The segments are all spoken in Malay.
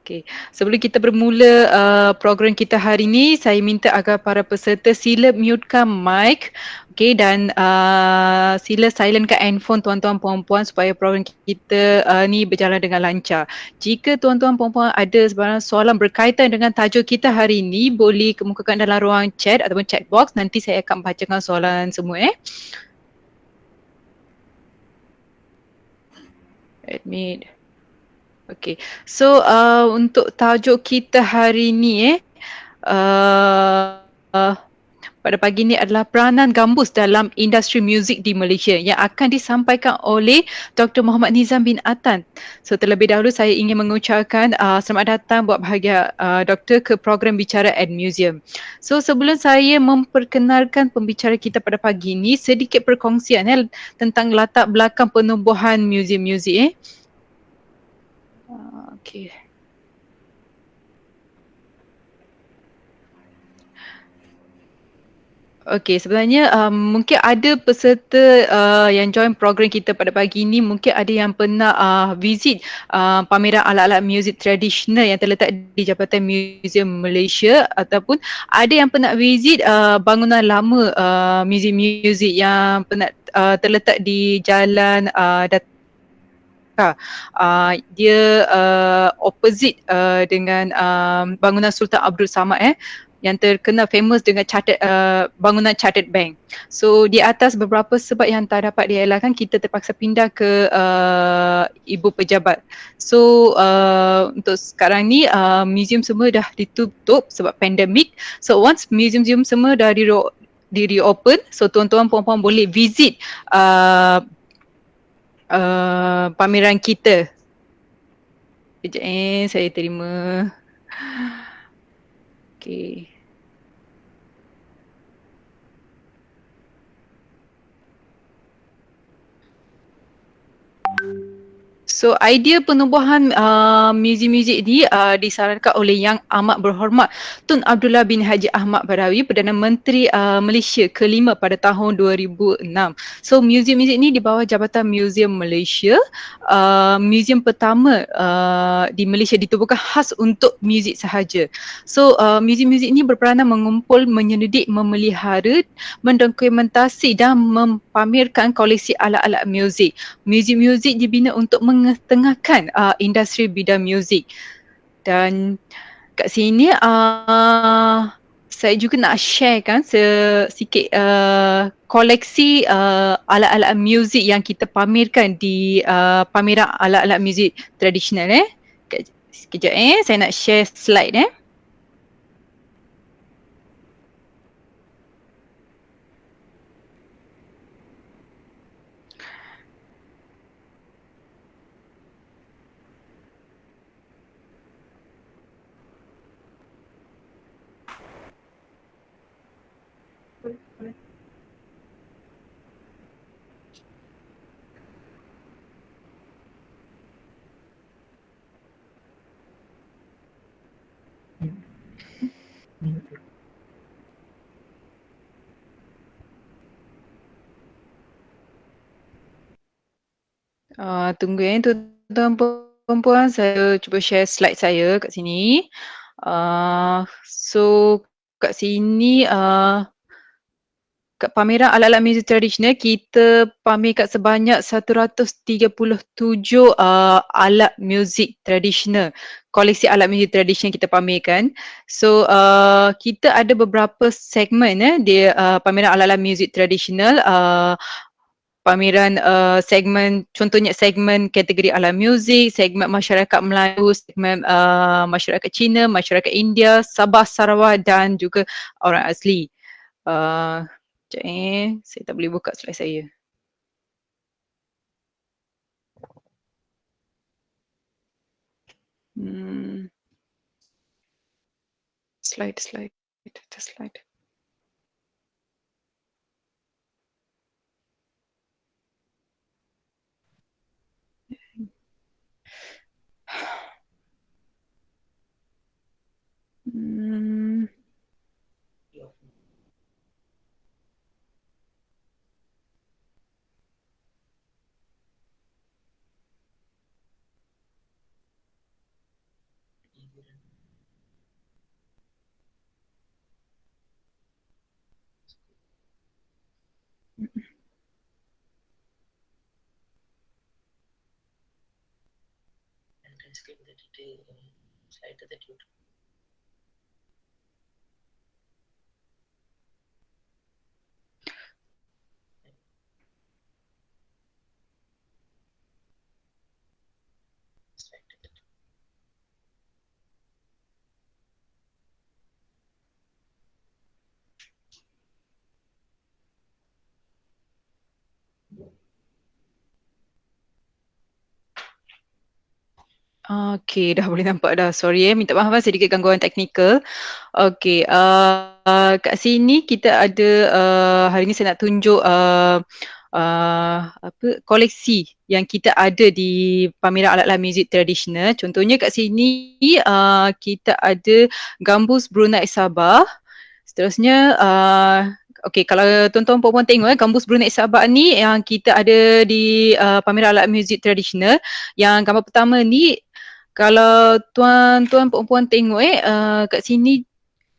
Okey, sebelum kita bermula program kita hari ini, saya minta agar para peserta sila mutekan mic, okey, dan sila silentkan handphone tuan-tuan puan-puan supaya program kita ni berjalan dengan lancar. Jika tuan-tuan puan-puan ada sebarang soalan berkaitan dengan tajuk kita hari ini, boleh kemukakan dalam ruang chat ataupun chat box, nanti saya akan bacakan soalan semua. Admit. Okay, so untuk tajuk kita hari ni uh, pada pagi ni adalah peranan gambus dalam industri muzik di Malaysia yang akan disampaikan oleh Dr. Muhammad Nizam bin Atan. So terlebih dahulu saya ingin mengucapkan selamat datang buat bahagia Doktor ke program Bicara at Museum. So sebelum saya memperkenalkan pembicara kita pada pagi ni, sedikit perkongsian tentang latar belakang penubuhan muzium-muzik. Okay. Okey, sebenarnya mungkin ada peserta yang join program kita pada pagi ini, mungkin ada yang pernah visit pameran alat-alat muzik tradisional yang terletak di Jabatan Museum Malaysia, ataupun ada yang pernah visit bangunan lama muzium muzik yang pernah terletak di Jalan dia opposite dengan bangunan Sultan Abdul Samad yang terkenal famous dengan bangunan Chartered Bank. So di atas beberapa sebab yang tak dapat dielakkan, kita terpaksa pindah ke ibu pejabat. So untuk sekarang ni museum semua dah ditutup sebab pandemik. So once museum semua dah di reopen, so tuan-tuan puan-puan boleh visit pameran kita. Kejap saya terima. Okay. So idea penubuhan muzik-muzik ni disarankan oleh Yang Amat Berhormat Tun Abdullah bin Haji Ahmad Badawi, Perdana Menteri Malaysia kelima pada tahun 2006. So muzik-muzik ni di bawah Jabatan Museum Malaysia. Museum pertama di Malaysia ditubuhkan khas untuk muzik sahaja. So muzik-muzik ni berperanan mengumpul, menyelidik, memelihara, mendokumentasi dan mempamerkan koleksi alat-alat muzik. Muzik-muzik dibina untuk mengetengahkan industri bidang muzik. Dan kat sini saya juga nak sharekan sikit koleksi alat-alat muzik yang kita pamerkan di pameran alat-alat muzik tradisional. Sekejap saya nak share slide Tunggu tuan-tuan perempuan, saya cuba share slide saya kat sini. So kat sini kat pameran alat-alat muzik tradisional, kita pamer kat sebanyak 137 alat muzik tradisional. Koleksi alat muzik tradisional kita pamerkan. So kita ada beberapa segmen di pameran alat-alat muzik tradisional. Pameran segmen, contohnya segmen kategori alat muzik, segmen masyarakat Melayu, segmen masyarakat Cina, masyarakat India, Sabah, Sarawak dan juga orang asli. Sekejap saya tak boleh buka slide saya. Slide. Okay, dah boleh nampak dah. Sorry minta maaf sedikit gangguan teknikal. Okay, kat sini kita ada hari ni saya nak tunjuk apa koleksi yang kita ada di pameran alat-alat muzik tradisional. Contohnya kat sini kita ada gambus Brunei Sabah. Seterusnya okey, kalau tuan-tuan puan-puan tengok gambus Brunei Sabah ni yang kita ada di pameran alat muzik tradisional. Yang gambar pertama ni kalau tuan-tuan puan-puan tengok kat sini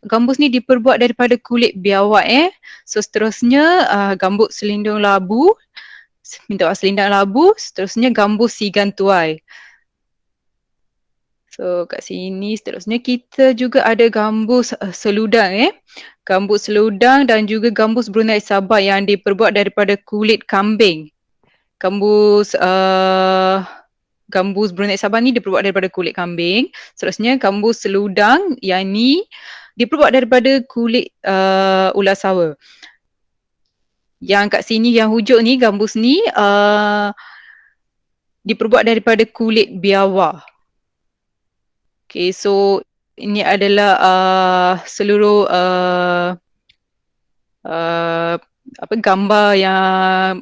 gambus ni diperbuat daripada kulit biawak So seterusnya gambut selindung labu, minta maaf selindang labu, seterusnya gambus sigan tuai. So kat sini seterusnya kita juga ada gambus seludang Gambus seludang dan juga gambus Brunei Sabah yang diperbuat daripada kulit kambing. Gambus Brunei Sabah ni diperbuat daripada kulit kambing. Seterusnya gambus seludang yang ni diperbuat daripada kulit ular sawa. Yang kat sini yang hujung ni gambus ni diperbuat daripada kulit biawak. Okay, so ini adalah seluruh gambar yang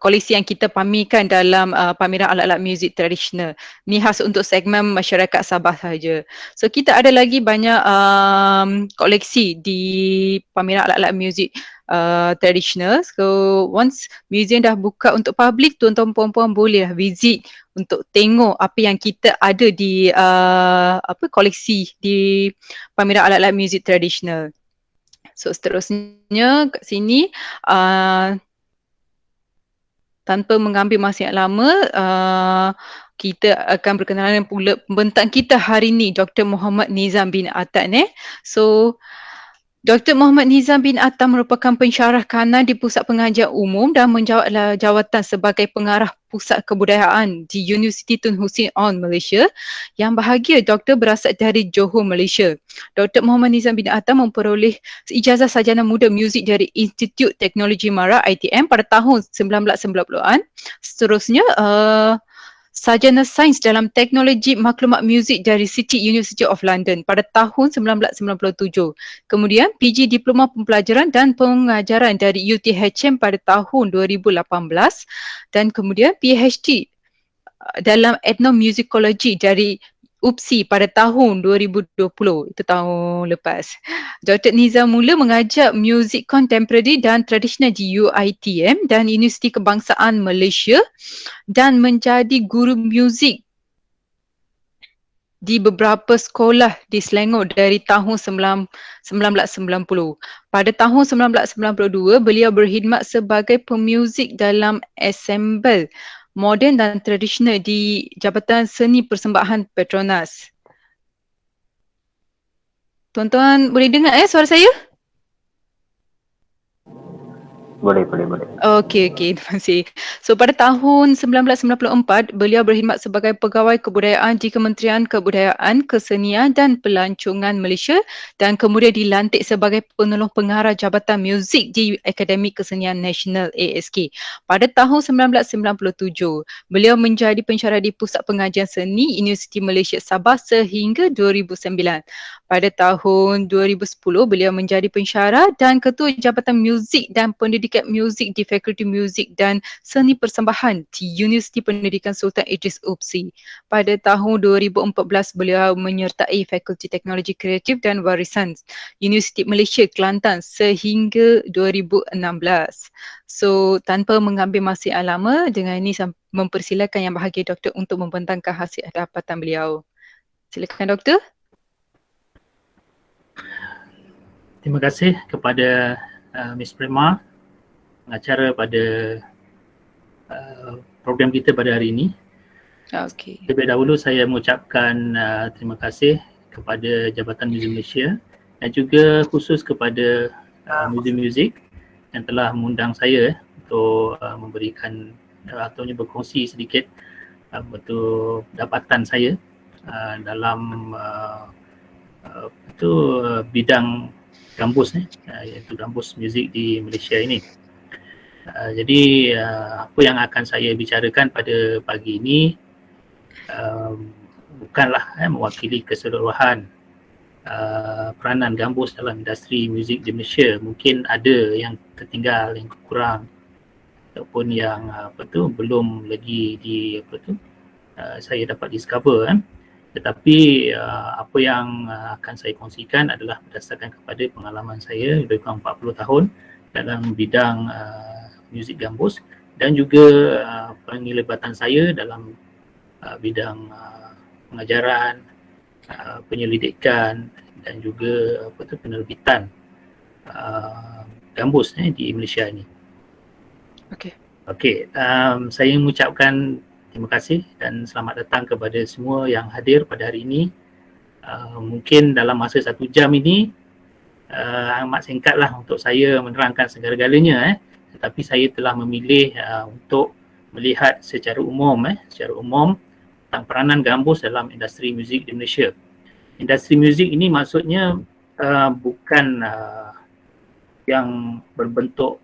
koleksi yang kita pamerkan dalam pameran alat-alat muzik tradisional. Ni khas untuk segmen masyarakat Sabah sahaja. So kita ada lagi banyak koleksi di pameran alat-alat muzik tradisional. So once museum dah buka untuk public, tuan-tuan puan-puan boleh visit untuk tengok apa yang kita ada di koleksi di pameran alat-alat muzik tradisional. So seterusnya kat sini tanpa mengambil masa yang lama, kita akan berkenalan pula pembentang kita hari ini, Dr. Muhammad Nizam bin Attan. So, Dr. Muhammad Nizam bin Attan merupakan pensyarah kanan di Pusat Pengajian Umum dan menjawat jawatan sebagai pengarah Pusat Kebudayaan di Universiti Tun Hussein On, Malaysia. Yang bahagia, Doktor berasal dari Johor, Malaysia. Dr. Muhammad Nizam bin Attan memperoleh ijazah sarjana muda muzik dari Institut Teknologi Mara ITM pada tahun 1990-an. Seterusnya, sarjana sains dalam teknologi maklumat muzik dari City University of London pada tahun 1997. Kemudian PG Diploma Pembelajaran dan Pengajaran dari UTHM pada tahun 2018 dan kemudian PhD dalam Ethnomusicology dari UPSI pada tahun 2020, itu tahun lepas. Dr. Nizam mula mengajar muzik contemporary dan tradisional di UiTM dan Universiti Kebangsaan Malaysia dan menjadi guru muzik di beberapa sekolah di Selangor dari tahun 1990. Pada tahun 1992, beliau berkhidmat sebagai pemuzik dalam ensemble moden dan tradisional di Jabatan Seni Persembahan Petronas. Tuan-tuan boleh dengar suara saya? Boleh. Okey, terima kasih. So pada tahun 1994, beliau berkhidmat sebagai pegawai kebudayaan di Kementerian Kebudayaan, Kesenian dan Pelancongan Malaysia dan kemudian dilantik sebagai penolong pengarah Jabatan Muzik di Akademi Kesenian Nasional ASK. Pada tahun 1997, beliau menjadi pensyarah di Pusat Pengajian Seni Universiti Malaysia Sabah sehingga 2009. Pada tahun 2010, beliau menjadi pensyarah dan ketua Jabatan Muzik dan Pendidikan Muzik di Fakulti Muzik dan Seni Persembahan di Universiti Pendidikan Sultan Idris UPSI. Pada tahun 2014, beliau menyertai Fakulti Teknologi Kreatif dan Warisan Universiti Malaysia Kelantan sehingga 2016. So, tanpa mengambil masa yang lama, dengan ini mempersilakan Yang Bahagia Doktor untuk membentangkan hasil dapatan beliau. Silakan Doktor. Terima kasih kepada Ms. Prema, pengacara pada program kita pada hari ini. Okey. Terlebih dahulu saya mengucapkan terima kasih kepada Jabatan Muzium Malaysia dan juga khusus kepada Muzium Muzik yang telah mengundang saya untuk memberikan atau berkongsi sedikit betul dapatan saya dalam bidang gambus iaitu gambus muzik di Malaysia ini. Jadi apa yang akan saya bicarakan pada pagi ini bukanlah mewakili keseluruhan peranan gambus dalam industri muzik di Malaysia. Mungkin ada yang tertinggal, yang kurang ataupun yang belum lagi saya dapat discover Tetapi apa yang akan saya kongsikan adalah berdasarkan kepada pengalaman saya lebih kurang 40 tahun dalam bidang muzik gambus dan juga penglibatan saya dalam bidang pengajaran, penyelidikan dan juga penerbitan gambus di Malaysia ini. Okey, saya mengucapkan terima kasih dan selamat datang kepada semua yang hadir pada hari ini. Mungkin dalam masa 1 jam ini amat singkatlah untuk saya menerangkan segala-galanya, tetapi saya telah memilih untuk melihat secara umum tentang peranan gambus dalam industri muzik di Malaysia. Industri muzik ini maksudnya bukan yang berbentuk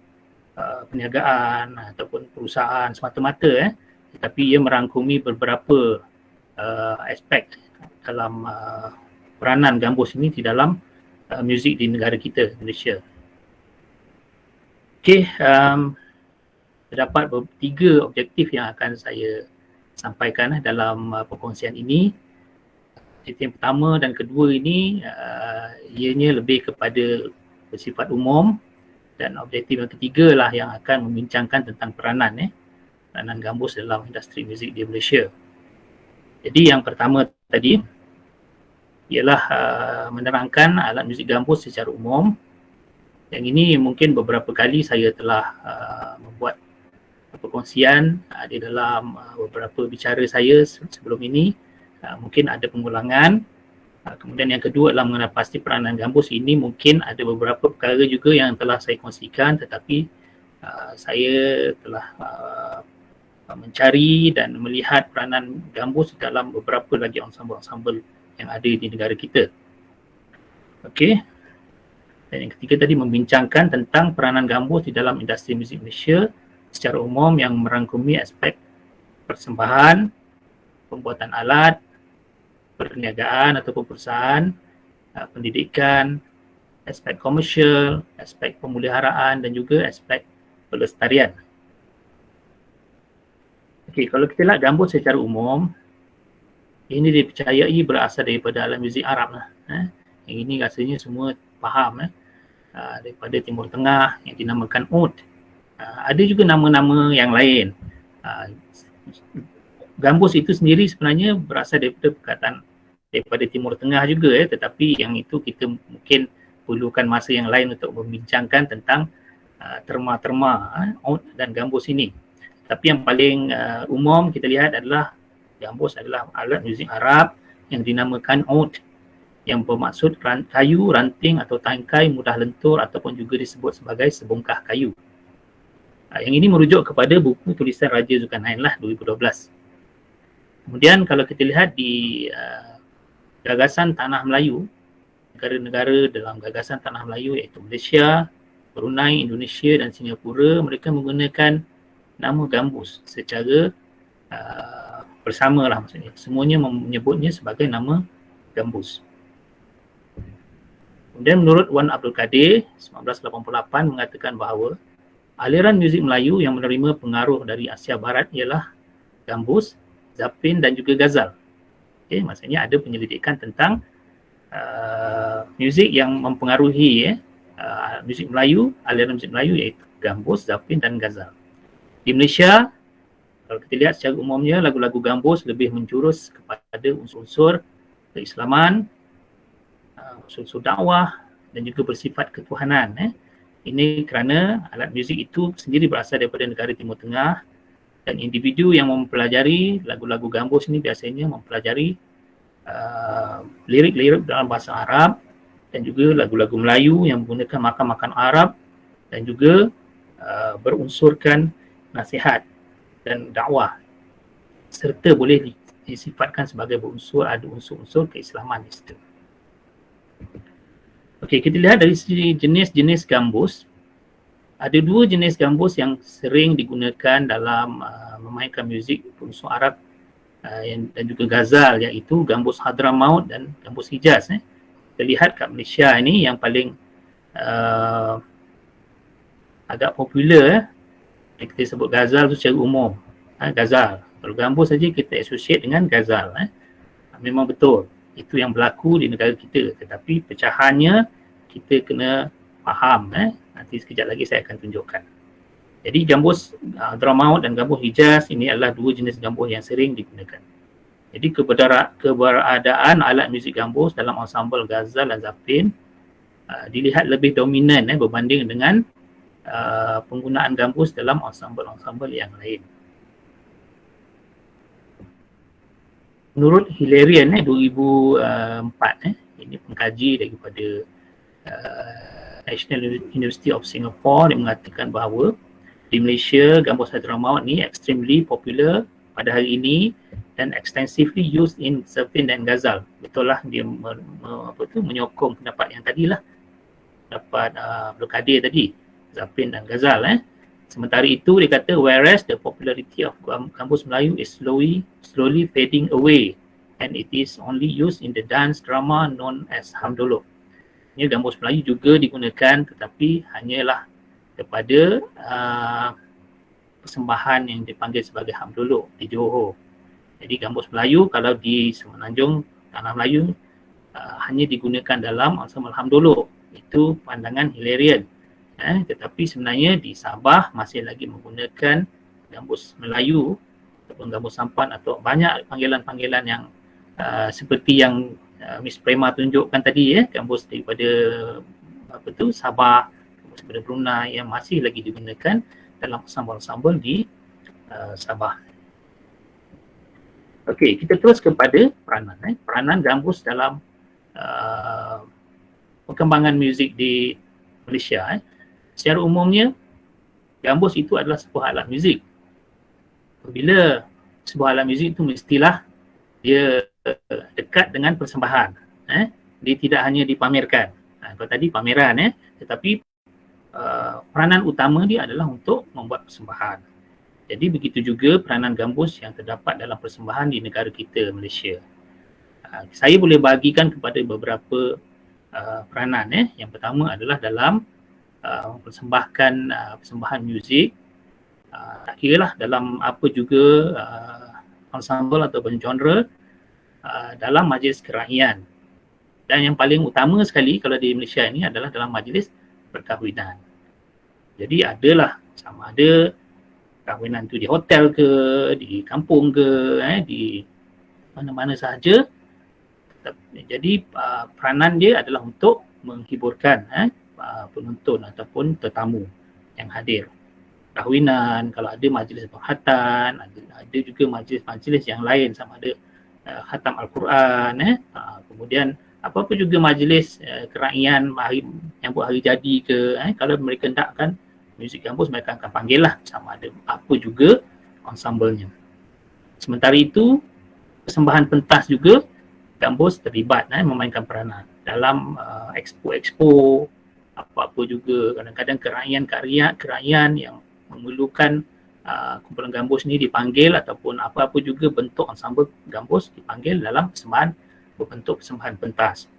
perniagaan ataupun perusahaan semata-mata, tetapi ia merangkumi beberapa aspek dalam peranan gambus ini di dalam muzik di negara kita, Malaysia. Okey, terdapat 3 objektif yang akan saya sampaikan dalam perkongsian ini. Objektif yang pertama dan kedua ini ianya lebih kepada bersifat umum, dan objektif yang ketiga lah yang akan membincangkan tentang peranan gambus dalam industri muzik di Malaysia. Jadi yang pertama tadi ialah menerangkan alat muzik gambus secara umum. Yang ini mungkin beberapa kali saya telah membuat perkongsian di dalam beberapa bicara saya sebelum ini. Mungkin ada pengulangan. Kemudian yang kedua adalah mengenai pasti peranan gambus ini mungkin ada beberapa perkara juga yang telah saya kongsikan, tetapi saya telah mencari dan melihat peranan gambus dalam beberapa lagi ensemble-ensemble yang ada di negara kita. Okey. Dan yang ketiga tadi membincangkan tentang peranan gambus di dalam industri muzik Malaysia secara umum yang merangkumi aspek persembahan, pembuatan alat, perniagaan ataupun perusahaan, pendidikan, aspek komersial, aspek pemeliharaan dan juga aspek pelestarian. Okey, kalau kita lihat gambus secara umum, ini dipercayai berasal daripada alat muzik Arab lah. Yang ini rasanya semua faham daripada Timur Tengah yang dinamakan oud. Ada juga nama-nama yang lain. Gambus itu sendiri sebenarnya berasal daripada perkataan daripada Timur Tengah juga tetapi yang itu kita mungkin perlukan masa yang lain untuk membincangkan tentang terma-terma oud dan gambus ini. Tapi yang paling umum kita lihat adalah gambus adalah alat muzik Arab yang dinamakan oud, yang bermaksud kayu, ranting atau tangkai mudah lentur ataupun juga disebut sebagai sebongkah kayu. Yang ini merujuk kepada buku tulisan Raja Zulkarnain lah 2012. Kemudian kalau kita lihat di gagasan Tanah Melayu, negara-negara dalam gagasan Tanah Melayu iaitu Malaysia, Brunei, Indonesia dan Singapura, mereka menggunakan nama gambus secara bersama lah maksudnya. Semuanya menyebutnya sebagai nama gambus. Kemudian menurut Wan Abdul Kadir 1988 mengatakan bahawa aliran muzik Melayu yang menerima pengaruh dari Asia Barat ialah gambus, zapin dan juga ghazal. Okay, maksudnya ada penyelidikan tentang muzik yang mempengaruhi muzik Melayu, aliran muzik Melayu iaitu gambus, zapin dan ghazal. Di Malaysia, kalau kita lihat secara umumnya lagu-lagu gambus lebih menjurus kepada unsur-unsur keislaman, unsur-unsur dakwah dan juga bersifat ketuhanan. Ini kerana alat muzik itu sendiri berasal daripada negara Timur Tengah, dan individu yang mempelajari lagu-lagu gambus ini biasanya mempelajari lirik-lirik dalam bahasa Arab dan juga lagu-lagu Melayu yang menggunakan makan-makan Arab dan juga berunsurkan nasihat dan dakwah, serta boleh disifatkan sebagai ada unsur-unsur keislaman di situ. Okey, kita lihat dari segi jenis-jenis gambus. Ada dua jenis gambus yang sering digunakan dalam memainkan muzik unsur Arab dan juga ghazal, iaitu gambus Hadramaut dan gambus Hijaz. Kita lihat kat Malaysia ini yang paling agak popular, kita sebut ghazal tu secara umum. Ghazal. Kalau gambus saja kita associate dengan ghazal. Memang betul. Itu yang berlaku di negara kita. Tetapi pecahannya kita kena faham. Nanti sekejap lagi saya akan tunjukkan. Jadi gambus Hadramaut dan gambus Hijaz ini adalah dua jenis gambus yang sering digunakan. Jadi keberadaan alat muzik gambus dalam ensemble ghazal dan zapin dilihat lebih dominan berbanding dengan penggunaan gambus dalam ensemble-ensemble yang lain. Menurut Hilarion 2004, ini pengkaji daripada National University of Singapore, yang mengatakan bahawa di Malaysia gambus Hadramaut ni extremely popular pada hari ini dan extensively used in zapin dan ghazal. Betul lah, dia menyokong pendapat yang tadilah, pendapat Abdul Kadir tadi, zapin dan ghazal. Sementara itu dia kata, whereas the popularity of gambus Melayu is slowly fading away and it is only used in the dance drama known as Hamdolok. Ini gambus Melayu juga digunakan, tetapi hanyalah kepada persembahan yang dipanggil sebagai Hamdolok di Johor. Jadi gambus Melayu kalau di Semenanjung, Tanah Melayu hanya digunakan dalam ensemble Hamdolok. Itu pandangan Hilarion. Tetapi sebenarnya di Sabah masih lagi menggunakan gambus Melayu ataupun gambus sampan, atau banyak panggilan-panggilan yang seperti yang Miss Prema tunjukkan tadi, gambus daripada Sabah, gambus daripada Brunei yang masih lagi digunakan dalam ensemble-ensemble di Sabah. Okey, kita terus kepada peranan. Peranan gambus dalam perkembangan muzik di Malaysia. Secara umumnya, gambus itu adalah sebuah alat muzik. Apabila sebuah alat muzik itu mestilah dia dekat dengan persembahan. Dia tidak hanya dipamerkan. Kalau tadi pameran, tetapi peranan utama dia adalah untuk membuat persembahan. Jadi begitu juga peranan gambus yang terdapat dalam persembahan di negara kita, Malaysia. Saya boleh bagikan kepada beberapa peranan. Yang pertama adalah dalam mempersembahkan persembahan muzik. Tak kira lah dalam apa juga ensemble ataupun genre, dalam majlis keraian. Dan yang paling utama sekali kalau di Malaysia ini adalah dalam majlis perkahwinan. Jadi adalah sama ada kahwinan tu di hotel ke, di kampung ke, di mana-mana sahaja. Jadi peranan dia adalah untuk menghiburkan penonton ataupun tetamu yang hadir. Kahwinan, kalau ada majlis penghatan, ada juga majlis-majlis yang lain, sama ada khatam Al-Quran, kemudian apa-apa juga majlis keraian, nyambut hari jadi ke, kalau mereka hendakkan muzik gambus, mereka akan panggil lah, sama ada apa juga ensemblenya. Sementara itu, persembahan pentas juga gambus terlibat memainkan peranan dalam expo-expo, apa-apa juga. Kadang-kadang keraian yang memerlukan kumpulan gambus ni dipanggil, ataupun apa-apa juga bentuk ensemble gambus dipanggil dalam persembahan berbentuk persembahan pentas.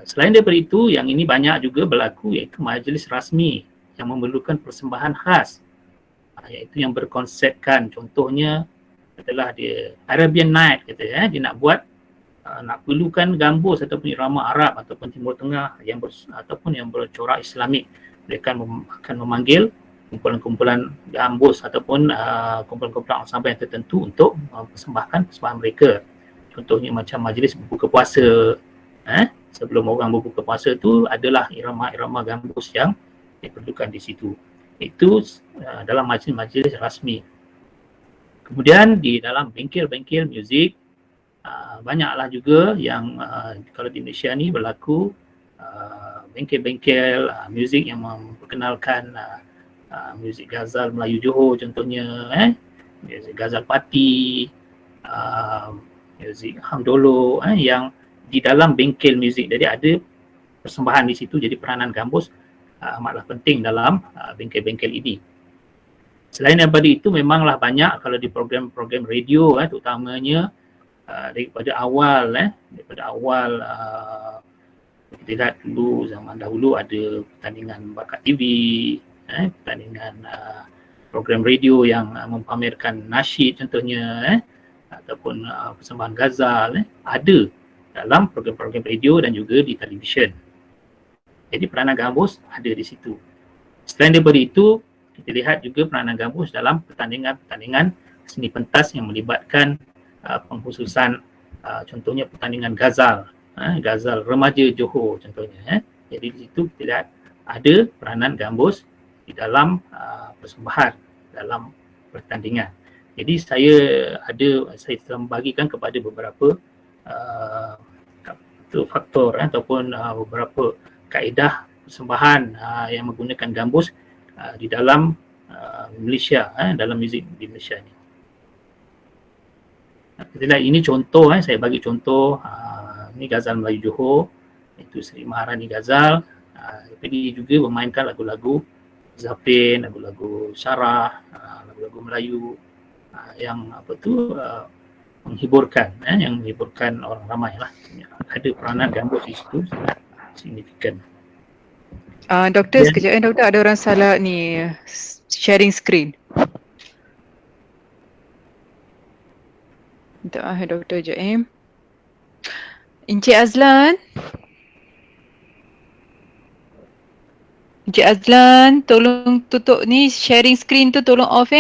Selain daripada itu, yang ini banyak juga berlaku, iaitu majlis rasmi yang memerlukan persembahan khas, iaitu yang berkonsepkan, contohnya adalah dia Arabian Night, kata dia nak buat nak perlukan gambus ataupun irama Arab ataupun Timur Tengah ataupun yang bercorak Islamik. Mereka akan memanggil kumpulan-kumpulan gambus ataupun kumpulan-kumpulan ensemble yang tertentu untuk mempersembahkan persembahan mereka. Contohnya macam majlis berbuka puasa, sebelum orang berbuka puasa tu adalah irama-irama gambus yang diperlukan di situ. Itu dalam majlis-majlis rasmi. Kemudian di dalam bengkel-bengkel muzik, banyaklah juga yang kalau di Malaysia ni berlaku bengkel-bengkel muzik yang memperkenalkan muzik Ghazal Melayu Johor contohnya, muzik Ghazal Pati, muzik Hamdolo yang di dalam bengkel muzik. Jadi ada persembahan di situ, jadi peranan gambus amatlah penting dalam bengkel-bengkel ini. Selain daripada itu, memanglah banyak kalau di program-program radio terutamanya daripada awal kita lihat dulu zaman dahulu ada pertandingan bakat TV, pertandingan program radio yang mempamerkan nasyid contohnya, ataupun persembahan ghazal ada dalam program-program radio dan juga di televisyen. Jadi peranan gambus ada di situ. Selain daripada itu, kita lihat juga peranan gambus dalam pertandingan-pertandingan seni pentas yang melibatkan pengkhususan contohnya pertandingan ghazal, ghazal remaja Johor contohnya. Jadi di situ kita lihat ada peranan gambus di dalam persembahan dalam pertandingan. Jadi saya telah membagikan kepada beberapa faktor ataupun beberapa kaedah persembahan yang menggunakan gambus di dalam Malaysia, dalam muzik di Malaysia ni. Kita lihat ini contoh, saya bagi contoh, ini Ghazal Melayu Johor, itu Seri Maharani Ghazal. Dia juga memainkan lagu-lagu Zapin, lagu-lagu Syarah, lagu-lagu Melayu yang menghiburkan, yang menghiburkan orang ramai lah. Ada peranan gambus di situ sangat signifikan. Doktor, sekejap doktor, ada orang salah ni sharing screen. Minta maaf doktor, sekejap Encik Azlan. Encik Azlan, tolong tutup ni sharing screen tu, tolong off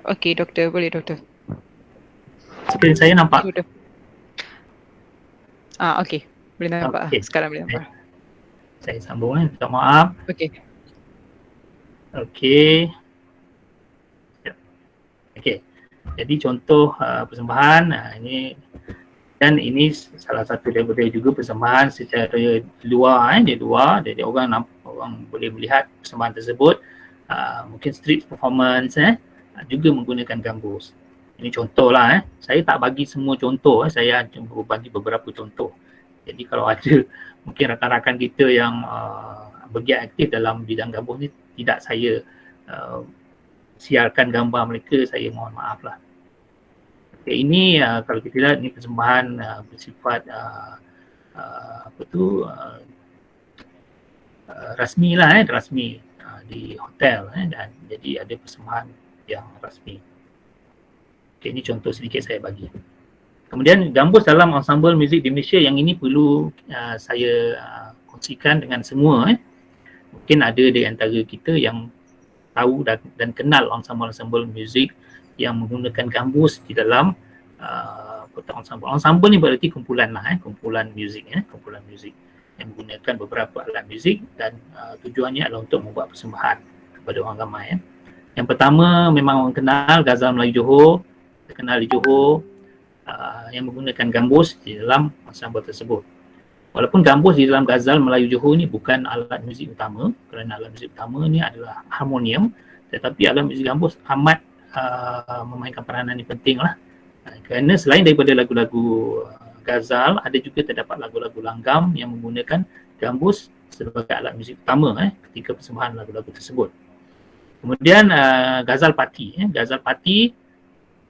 Okey doktor, boleh doktor. Skrin saya nampak? Okey. Boleh nampak. Okay. Sekarang boleh nampak. Saya sambung minta maaf. Okey. Okey. Okey. Jadi contoh persembahan ini, dan ini salah satu daripada juga persembahan secara luar, jadi orang boleh melihat persembahan tersebut, mungkin street performance juga menggunakan gambus. Ini contoh lah, saya tak bagi semua contoh, saya cuma bagi beberapa contoh. Jadi kalau ada mungkin rakan-rakan kita yang bergiat aktif dalam bidang gambus ni, tidak saya siarkan gambar mereka, saya mohon maaf lah. Okay, ini kalau kita lihat ni persembahan bersifat rasmi lah, rasmi di hotel, dan jadi ada persembahan yang rasmi. Okay, ini contoh sedikit saya bagi. Kemudian gambus dalam ensemble muzik di Malaysia yang ini perlu saya kongsikan dengan semua. Mungkin ada di antara kita yang tahu dan kenal ensemble muzik yang menggunakan gambus di dalam ensemble. Ensemble ni berarti kumpulan lah, kumpulan muzik yang menggunakan beberapa alat muzik, dan tujuannya adalah untuk membuat persembahan kepada orang ramai. Yang pertama memang orang kenal Ghazal Melayu Johor, terkenal di Johor, yang menggunakan gambus di dalam ensemble tersebut. Walaupun gambus di dalam Ghazal Melayu Johor ni bukan alat muzik utama, kerana alat muzik utama ni adalah harmonium, tetapi alat muzik gambus amat memainkan peranan yang penting lah. Kerana selain daripada lagu-lagu Ghazal, ada juga terdapat lagu-lagu langgam yang menggunakan gambus sebagai alat muzik utama ketika persembahan lagu-lagu tersebut. Kemudian Ghazal Pati. Ghazal Pati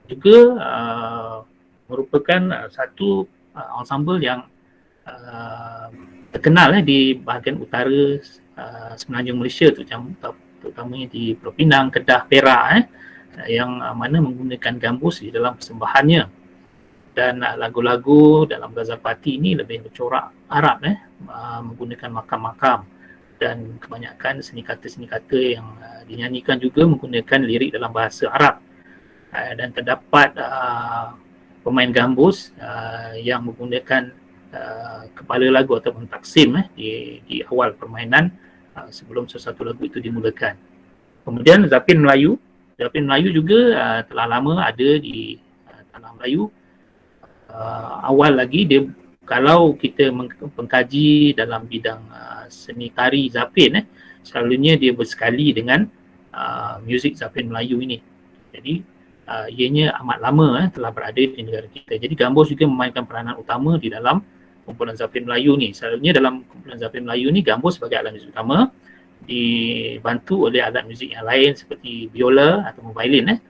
juga merupakan satu ensemble yang terkenal di bahagian utara semenanjung Malaysia, terutamanya di Pulau Pinang, Kedah, Perak, yang mana menggunakan gambus di dalam persembahannya. Dan lagu-lagu dalam Ghazal Pati ini lebih bercorak Arab, menggunakan makam-makam, dan kebanyakan seni kata yang dinyanyikan juga menggunakan lirik dalam bahasa Arab. dan terdapat pemain gambus yang menggunakan kepala lagu ataupun taksim di awal permainan sebelum sesuatu lagu itu dimulakan. Kemudian Zapin Melayu juga telah lama ada di tanah Melayu. Awal lagi dia, kalau kita mengkaji dalam bidang seni tari Zapin, selalunya dia bersekali dengan muzik Zapin Melayu ini. Jadi ianya amat lama telah berada di negara kita. Jadi gambus juga memainkan peranan utama di dalam kumpulan Zapin Melayu ni. Selalunya dalam kumpulan Zapin Melayu ni gambus sebagai alat muzik utama, dibantu oleh alat muzik yang lain seperti biola atau violin.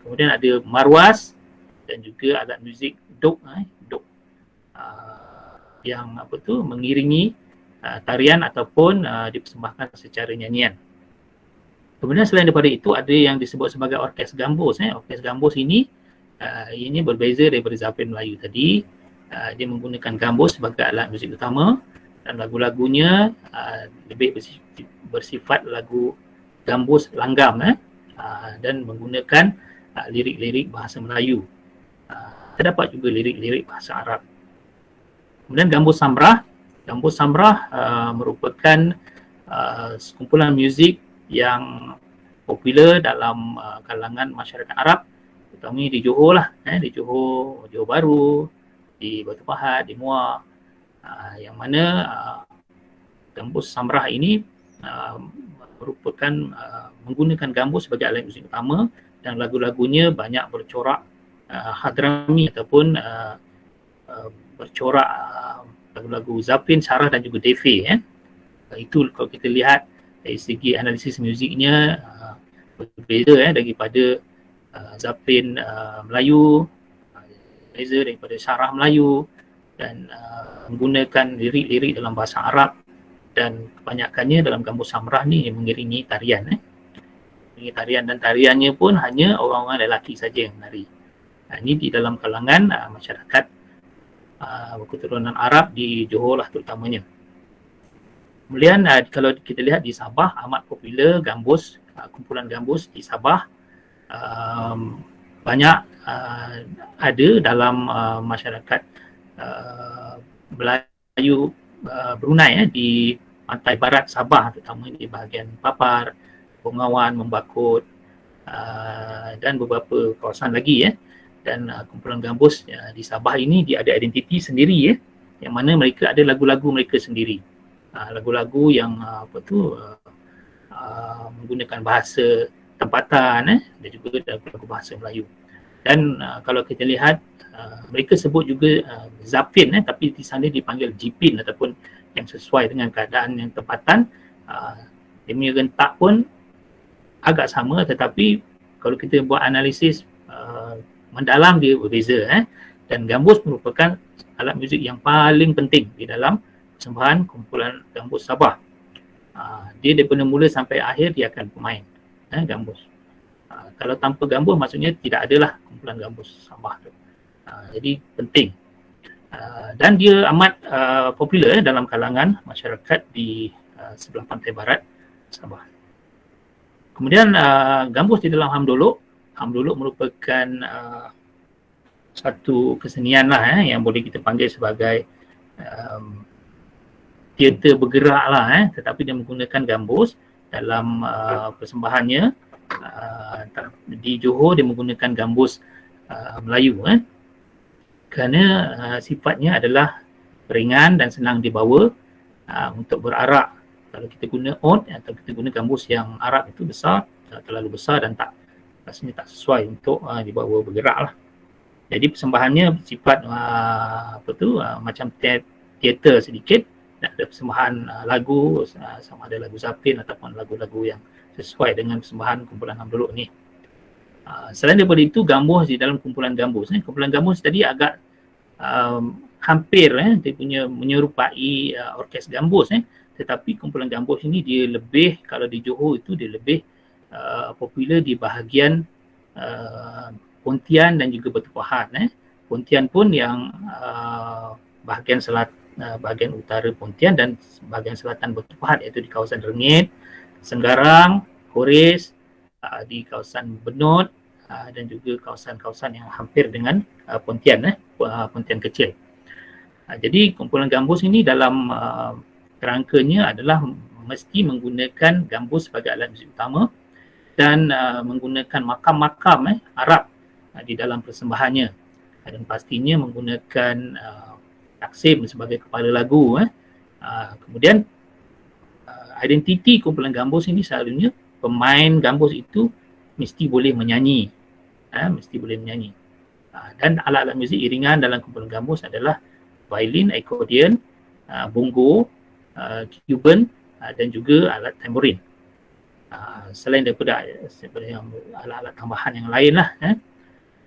Kemudian ada marwas dan juga alat muzik dok yang mengiringi tarian ataupun dipersembahkan secara nyanyian. Kemudian selain daripada itu ada yang disebut sebagai orkes gambus. Orkes gambus ini ini berbeza daripada Zapin Melayu tadi. Dia menggunakan gambus sebagai alat muzik utama dan lagu-lagunya lebih bersifat lagu gambus langgam dan menggunakan lirik-lirik bahasa Melayu. Terdapat juga lirik-lirik bahasa Arab. Kemudian gambus samrah. Gambus samrah merupakan sekumpulan muzik yang popular dalam kalangan masyarakat Arab, terutamanya di Johor lah, di Johor Bahru, di Batu Pahat, di Muar, yang mana gambus samrah ini merupakan menggunakan gambus sebagai alat muzik utama dan lagu-lagunya banyak bercorak hadrami ataupun bercorak lagu-lagu Zapin, Sarah dan juga Defe. Itu kalau kita lihat dari segi analisis muziknya berbeza daripada Zapin Melayu, berbeza daripada Sarah Melayu dan menggunakan lirik-lirik dalam bahasa Arab dan kebanyakannya dalam gambus samrah ni mengiringi tarian. Mengiringi tarian dan tariannya pun hanya orang-orang lelaki saja yang menari. Ini di dalam kalangan masyarakat keturunan Arab di Johor lah terutamanya. Kemudian kalau kita lihat di Sabah amat popular gambus, kumpulan gambus di Sabah banyak ada dalam masyarakat Melayu Brunei di pantai barat Sabah, terutama di bahagian Papar, Bengawan, Membakut dan beberapa kawasan lagi. Dan kumpulan gambus di Sabah ini dia ada identiti sendiri, yang mana mereka ada lagu-lagu mereka sendiri. Lagu-lagu yang menggunakan bahasa tempatan dan juga lagu-lagu bahasa Melayu. Dan kalau kita lihat mereka sebut juga Zapin, tapi di sana dipanggil Jipin ataupun yang sesuai dengan keadaan yang tempatan. Dia punya rentak pun agak sama, tetapi kalau kita buat analisis mendalam dia berbeza. Dan gambus merupakan alat muzik yang paling penting di dalam persembahan kumpulan gambus Sabah. Dia daripada mula sampai akhir dia akan bermain gambus. Kalau tanpa gambus maksudnya tidak adalah kumpulan gambus Sabah tu. Jadi penting. Dan dia amat popular dalam kalangan masyarakat di sebelah pantai barat Sabah. Kemudian gambus di dalam Hamdolok. Hamdolok merupakan satu kesenian lah yang boleh kita panggil sebagai teater bergerak lah, tetapi dia menggunakan gambus dalam persembahannya. Di Johor dia menggunakan gambus Melayu kerana sifatnya adalah ringan dan senang dibawa untuk berarak. Kalau kita guna oud atau kita guna gambus yang Arab itu besar, terlalu besar dan rasanya tak sesuai untuk dibawa bergerak lah. Jadi persembahannya bersifat macam teater sedikit. Ada persembahan lagu, sama ada lagu Zapin ataupun lagu-lagu yang sesuai dengan persembahan kumpulan Hamdolok ni. Selain daripada itu, gambus di dalam kumpulan gambus. Kumpulan gambus tadi agak hampir dia punya menyerupai orkes gambus. Tetapi kumpulan gambus ini dia lebih, kalau di Johor itu dia lebih popular di bahagian Pontian dan juga Batu Pahat. Pontian pun yang bahagian utara Pontian dan bahagian selatan Batu Pahat, iaitu di kawasan Rengit, Senggarang, Koris, di kawasan Benut, dan juga kawasan-kawasan yang hampir dengan Pontian, Pontian kecil. Jadi kumpulan gambus ini dalam kerangkanya adalah mesti menggunakan gambus sebagai alat muzik utama dan menggunakan makam-makam Arab di dalam persembahannya, dan pastinya menggunakan taksim sebagai kepala lagu. Kemudian identiti kumpulan gambus ini selalunya pemain gambus itu mesti boleh menyanyi, dan alat-alat muzik iringan dalam kumpulan gambus adalah violin, accordion, bongo, cuban, dan juga alat tambourine. Selain daripada yang alat-alat tambahan yang lain lah.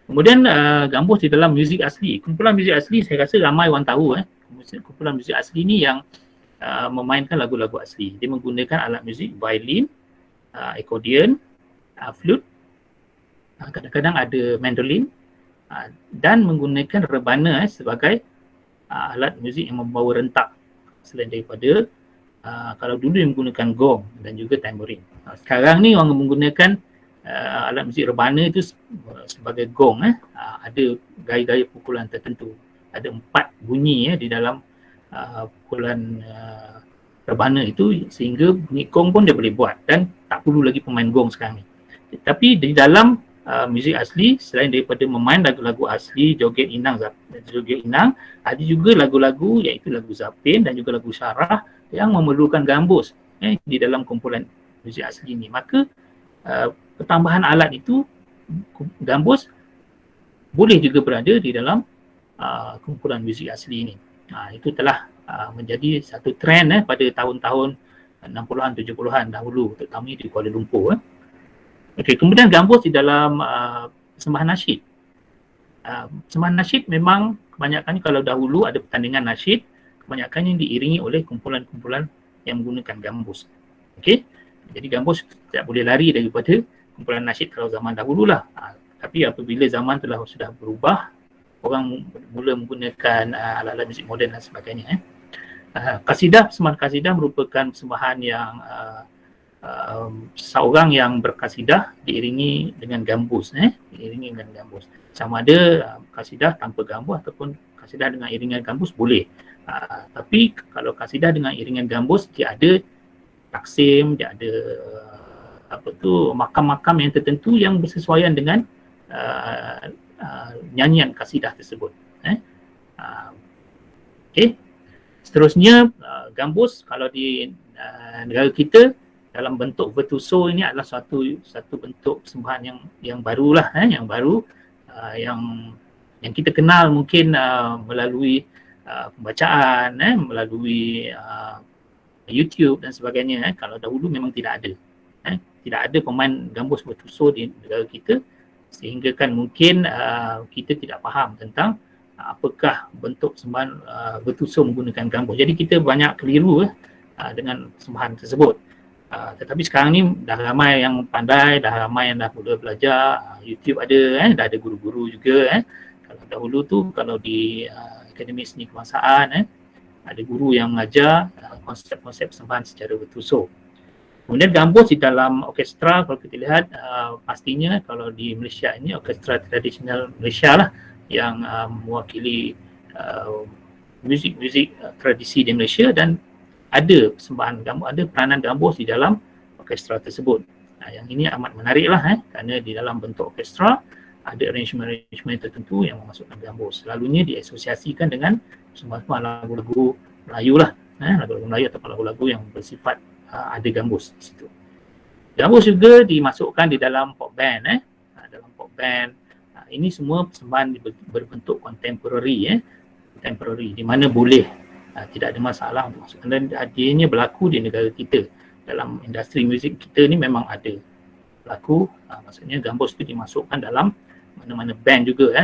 Kemudian gambus di dalam muzik asli. Kumpulan muzik asli saya rasa ramai orang tahu. Kumpulan muzik asli ni yang memainkan lagu-lagu asli. Dia menggunakan alat muzik violin, accordion, flute, kadang-kadang ada mandolin, dan menggunakan rebana sebagai alat muzik yang membawa rentak. Selain daripada kalau dulu yang menggunakan gong dan juga tambourine. Sekarang ni orang menggunakan alat muzik rebana itu sebagai gong. Ada gaya-gaya pukulan tertentu. Ada 4 bunyi di dalam pukulan rebana itu, sehingga bunyi gong pun dia boleh buat dan tak perlu lagi pemain gong sekarang ni. Tapi di dalam muzik asli, selain daripada memain lagu-lagu asli, joget inang, ada juga lagu-lagu iaitu lagu zapin dan juga lagu syarah yang memerlukan gambus di dalam kumpulan muzik asli ini. Maka pertambahan alat itu, gambus boleh juga berada di dalam kumpulan muzik asli ini. Itu telah menjadi satu trend pada tahun-tahun 60-an, 70-an dahulu, terutamanya di Kuala Lumpur. Okey, kemudian gambus di dalam persembahan nasyid. Persembahan nasyid memang kebanyakannya, kalau dahulu ada pertandingan nasyid, kebanyakannya diiringi oleh kumpulan-kumpulan yang menggunakan gambus. Okey, jadi gambus tidak boleh lari daripada kumpulan nasyid kalau zaman dahululah. Tapi apabila zaman sudah berubah, orang mula menggunakan alat-alat muzik moden dan sebagainya. Kasidah, persembahan kasidah merupakan persembahan yang seorang yang berkasidah diiringi dengan gambus, diiringi dengan gambus. Sama ada kasidah tanpa gambus ataupun kasidah dengan iringan gambus boleh. Tapi kalau kasidah dengan iringan gambus, dia ada taksim, dia ada makam-makam yang tertentu yang bersesuaian dengan nyanyian kasidah tersebut. Okey. Seterusnya, gambus kalau di negara kita dalam bentuk virtuoso ini adalah satu bentuk persembahan yang barulah, yang baru, yang kita kenal mungkin melalui pembacaan, melalui YouTube dan sebagainya. Kalau dahulu memang tidak ada pemain gambus virtuoso di negara kita, sehingga kan mungkin kita tidak faham tentang apakah bentuk persembahan virtuoso menggunakan gambus. Jadi kita banyak keliru dengan persembahan tersebut. Tetapi sekarang ni dah ramai yang pandai, dah ramai yang dah mula belajar. YouTube ada, dah ada guru-guru juga. Kalau dahulu tu, kalau di Akademi Seni Kebangsaan, ada guru yang mengajar konsep-konsep persembahan secara virtuoso. Kemudian gambus di dalam orkestra, kalau kita lihat, pastinya kalau di Malaysia ini, orkestra tradisional Malaysia lah yang mewakili muzik-muzik tradisi di Malaysia, dan ada persembahan gambus, ada peranan gambus di dalam orkestra tersebut. Yang ini amat menarik lah, kerana di dalam bentuk orkestra ada arrangement tertentu yang memasukkan gambus. Selalunya diasosiasikan dengan persembahan lagu-lagu Melayu lah, lagu-lagu Melayu atau lagu-lagu yang bersifat ada gambus di situ. Gambus juga dimasukkan di dalam pop band, dalam pop band. Ini semua persembahan berbentuk contemporary, di mana boleh, tidak ada masalah untuk masukkan, dan adanya berlaku di negara kita. Dalam industri muzik kita ni memang ada berlaku, maksudnya gambus itu dimasukkan dalam mana-mana band juga,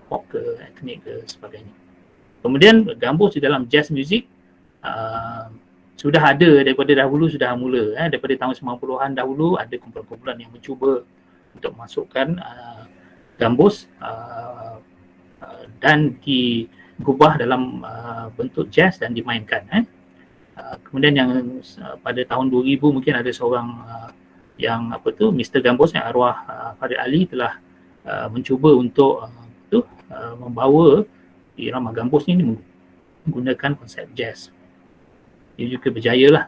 pop ke, etnik ke sebagainya. Kemudian gambus di dalam jazz music sudah ada daripada dahulu, sudah mula, daripada tahun 90-an dahulu ada kumpulan-kumpulan yang mencuba untuk masukkan gambus dan diubah dalam bentuk jazz dan dimainkan. Kemudian yang pada tahun 2000 mungkin ada seorang yang Mr. Gambus yang arwah Farid Ali telah mencuba untuk membawa irama gambus ni menggunakan konsep jazz. Dia juga berjaya lah.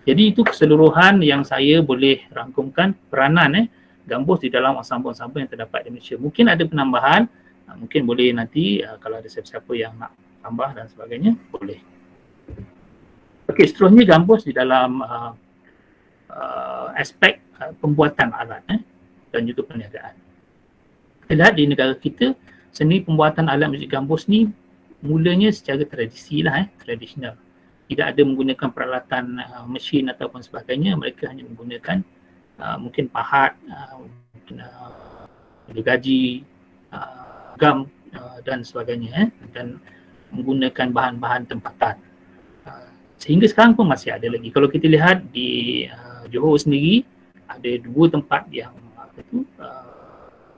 Jadi itu keseluruhan yang saya boleh rangkumkan peranan gambus di dalam ensemble-ensemble yang terdapat di Malaysia. Mungkin ada penambahan, mungkin boleh nanti kalau ada siapa-siapa yang nak tambah dan sebagainya, boleh. Okey, seterusnya gambus di dalam aspek pembuatan alat dan juga perniagaan. Kita lihat di negara kita, seni pembuatan alat muzik gambus ni mulanya secara tradisi lah, tradisional. Tidak ada menggunakan peralatan mesin ataupun sebagainya, mereka hanya menggunakan mungkin pahat, mungkin gergaji, gam dan sebagainya dan menggunakan bahan-bahan tempatan. Sehingga sekarang pun masih ada lagi. Kalau kita lihat di Johor sendiri, ada 2 tempat yang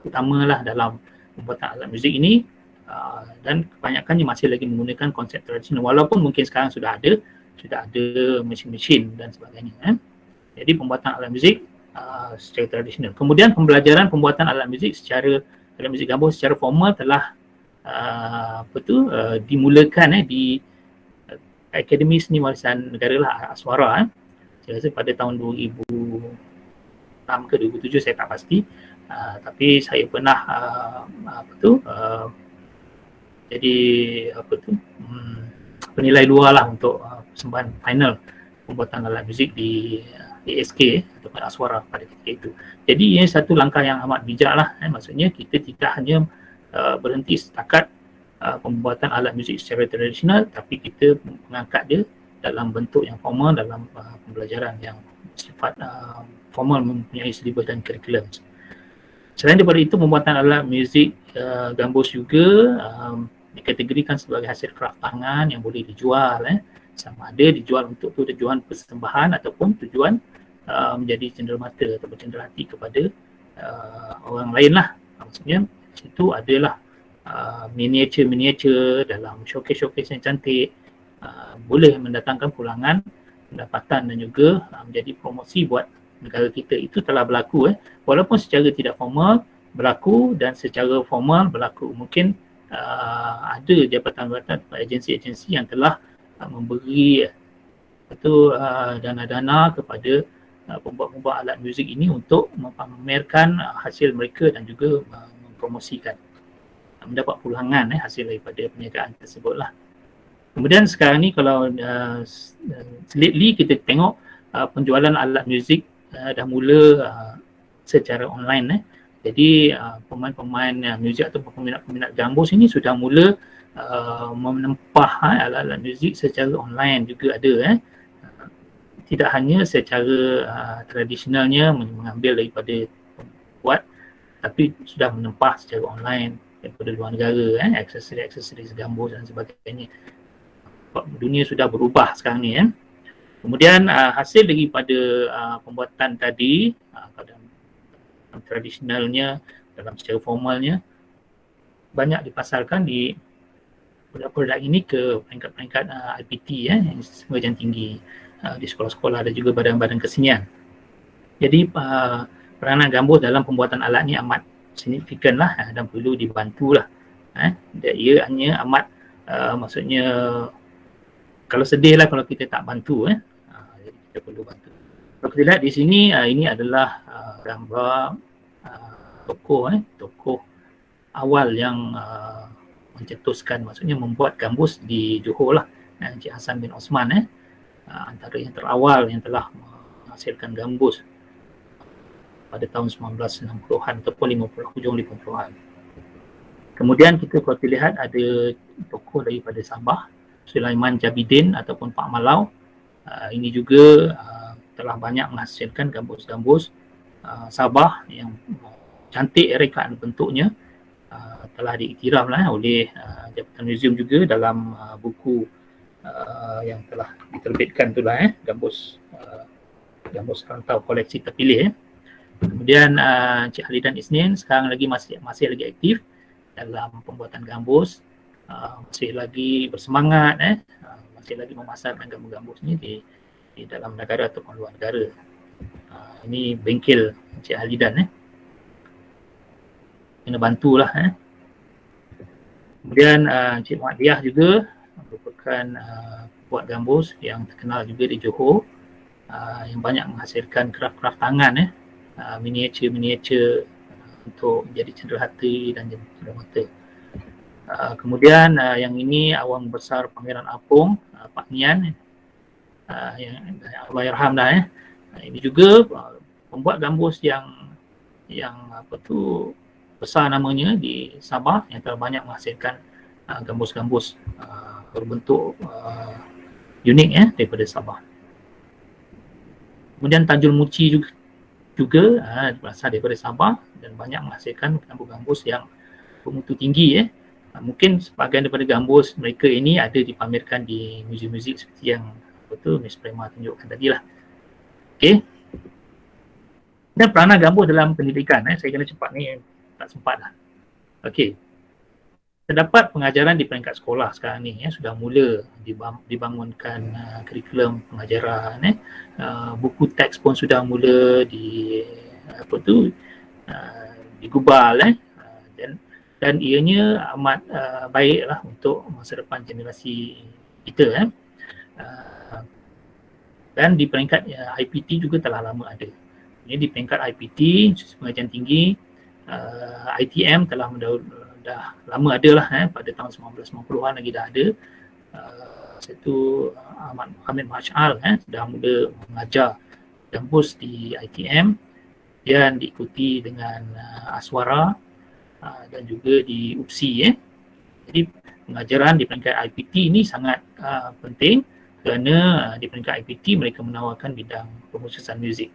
utamalah dalam pembuatan alat muzik ini, dan kebanyakannya masih lagi menggunakan konsep tradisional, walaupun mungkin sekarang sudah ada mesin-mesin dan sebagainya. Jadi pembuatan alat muzik secara tradisional. Kemudian pembelajaran pembuatan alat muzik gambus secara formal telah dimulakan di Akademi Seni Warisan Negara lah, Aswara. Saya rasa pada tahun 2006 ke 2007, saya tak pasti. Tapi saya pernah jadi penilai luar lah untuk persembahan final pembuatan alat muzik di ASK ataupun Aswara pada ketika itu. Jadi ini satu langkah yang amat bijak lah. Maksudnya kita tidak hanya berhenti setakat pembuatan alat muzik secara tradisional, tapi kita mengangkat dia dalam bentuk yang formal, dalam pembelajaran yang sifat formal, mempunyai silibus dan kurikulum. Selain daripada itu, pembuatan alat muzik gambus juga dikategorikan sebagai hasil kraft tangan yang boleh dijual, sama ada dijual untuk tujuan persembahan ataupun tujuan menjadi cenderamata ataupun cenderahati kepada orang lain lah. Maksudnya itu adalah miniature dalam showcase yang cantik, boleh mendatangkan pulangan pendapatan dan juga menjadi promosi buat negara kita. Itu telah berlaku walaupun secara tidak formal berlaku dan secara formal berlaku. Mungkin ada jabatan-jabatan agensi-agensi yang telah memberi dana-dana kepada pembuat-pembuat alat muzik ini untuk memamerkan hasil mereka dan juga mempromosikan, mendapat pulangan hasil daripada perniagaan tersebut lah. Kemudian sekarang ni kalau lately kita tengok penjualan alat muzik dah mula secara online. Jadi pemain-pemain muzik atau peminat-peminat gambus ini sudah mula menempah alat-alat muzik secara online juga ada. Tidak hanya secara tradisionalnya mengambil daripada pembuat, tapi sudah menempah secara online daripada luar negara, aksesori-aksesori gambus dan sebagainya. Dunia sudah berubah sekarang ni. Kemudian hasil daripada pembuatan tadi pada tradisionalnya, dalam secara formalnya, banyak dipasarkan di produk-produk ini ke peringkat-peringkat IPT, yang tinggi, di sekolah-sekolah dan juga badan-badan kesenian. Jadi peranan gambus dalam pembuatan alat ni amat signifikan lah dan perlu dibantu lah. Ia hanya amat maksudnya kalau sedih lah kalau kita tak bantu. Jadi kita perlu bantu. Kalau kita lihat di sini, ini adalah gambar tokoh awal yang mencetuskan, maksudnya membuat gambus di Johor lah, Encik Hassan bin Osman, antara yang terawal yang telah menghasilkan gambus pada tahun 1960-an ataupun 50, hujung 50-an. Kemudian kita kalau lihat ada tokoh daripada Sabah, Sulaiman Jabidin ataupun Pak Malau. Ini juga telah banyak menghasilkan gambus-gambus Sabah yang cantik rekaan bentuknya, telah diiktiraf oleh Jabatan Museum juga dalam buku yang telah diterbitkan itulah gambus rantau koleksi terpilih. Kemudian Encik Halidan Isnin sekarang lagi masih lagi aktif dalam pembuatan gambus, masih lagi bersemangat, masih lagi memasarkan gambus-gambus ni di dalam negara ataupun luar negara. Ini bengkel Encik Halidan. kena bantulah. Kemudian Encik Mak Diah juga merupakan buat gambus yang terkenal juga di Johor, yang banyak menghasilkan kraft-kraft tangan, miniatur-miniatur untuk jadi cenderahati dan jadi cenderamata. Kemudian yang ini Awang Besar Pangeran Apong, Pak Nian, yang Allahyarham dah. Ini juga pembuat gambus yang besar namanya di Sabah, yang telah banyak menghasilkan gambus-gambus berbentuk unik daripada Sabah. Kemudian Tanjung Muci juga berasal daripada Sabah dan banyak menghasilkan gambus-gambus yang bermutu tinggi. Mungkin sebahagian daripada gambus mereka ini ada dipamerkan di muzium-muzium seperti yang Miss Prema tunjukkan tadi lah. Okey. Dan peranan gambus dalam pendidikan, saya kena cepat ni, tak sempat lah. Okey. Terdapat pengajaran di peringkat sekolah sekarang ni, sudah mula dibangunkan kurikulum pengajaran, buku teks pun sudah mula digubal, dan ianya amat baiklah untuk masa depan generasi kita. Dan di peringkat IPT juga telah lama ada. Ini di peringkat IPT, Institusi Pengajian Tinggi, ITM telah dah lama ada lah, pada tahun 1990-an lagi dah ada. Satu Ahmad Mash'al sudah mula mengajar gambus di ITM dan diikuti dengan Aswara dan juga di UPSI. Jadi pengajaran di peringkat IPT ini sangat penting kerana di peringkat IPT mereka menawarkan bidang pemrosesan muzik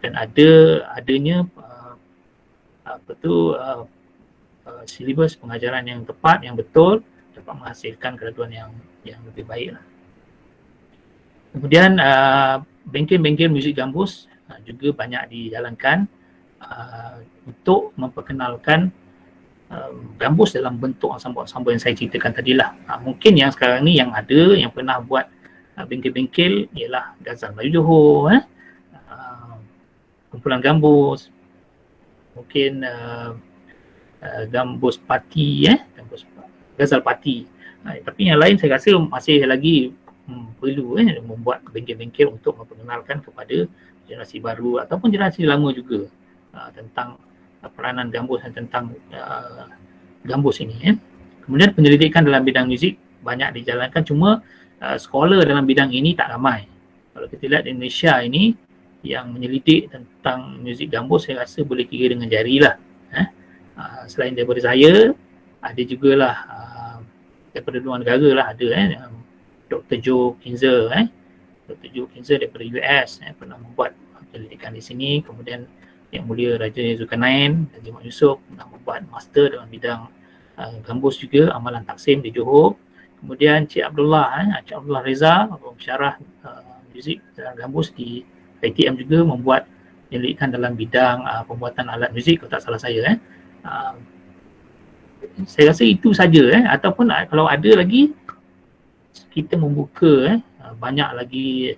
dan adanya silibus pengajaran yang tepat, yang betul, dapat menghasilkan graduan yang lebih baik lah. Kemudian bengkel-bengkel muzik gambus juga banyak dijalankan untuk memperkenalkan gambus dalam bentuk ensemble-ensemble yang saya ceritakan tadilah. Mungkin yang sekarang ni yang ada, yang pernah buat bengkel-bengkel ialah Ghazal Melayu Johor, kumpulan gambus, mungkin gambus parti, Ghazal parti. Tapi yang lain saya rasa masih lagi perlu membuat bengkel-bengkel untuk memperkenalkan kepada generasi baru ataupun generasi lama juga tentang peranan gambus dan tentang gambus ini. Kemudian penyelidikan dalam bidang muzik banyak dijalankan, cuma scholar dalam bidang ini tak ramai. Kalau kita lihat di Indonesia ini, yang menyelidik tentang muzik gambus saya rasa boleh kira dengan jari lah. Selain daripada saya, ada jugalah daripada luar negara lah, ada Dr. Joe Kinzer, Dr. Joe Kinzer daripada US pernah membuat penyelidikan di sini. Kemudian Yang Mulia Raja Zulkarnain dan Haji Mat Yusof pernah membuat master dalam bidang gambus juga, amalan taksim di Johor. Kemudian Cik Abdullah Reza, pensyarah muzik dalam gambus di ITM juga membuat penyelidikan dalam bidang pembuatan alat muzik, kalau tak salah saya. Saya rasa itu saja. Ataupun kalau ada lagi, kita membuka banyak lagi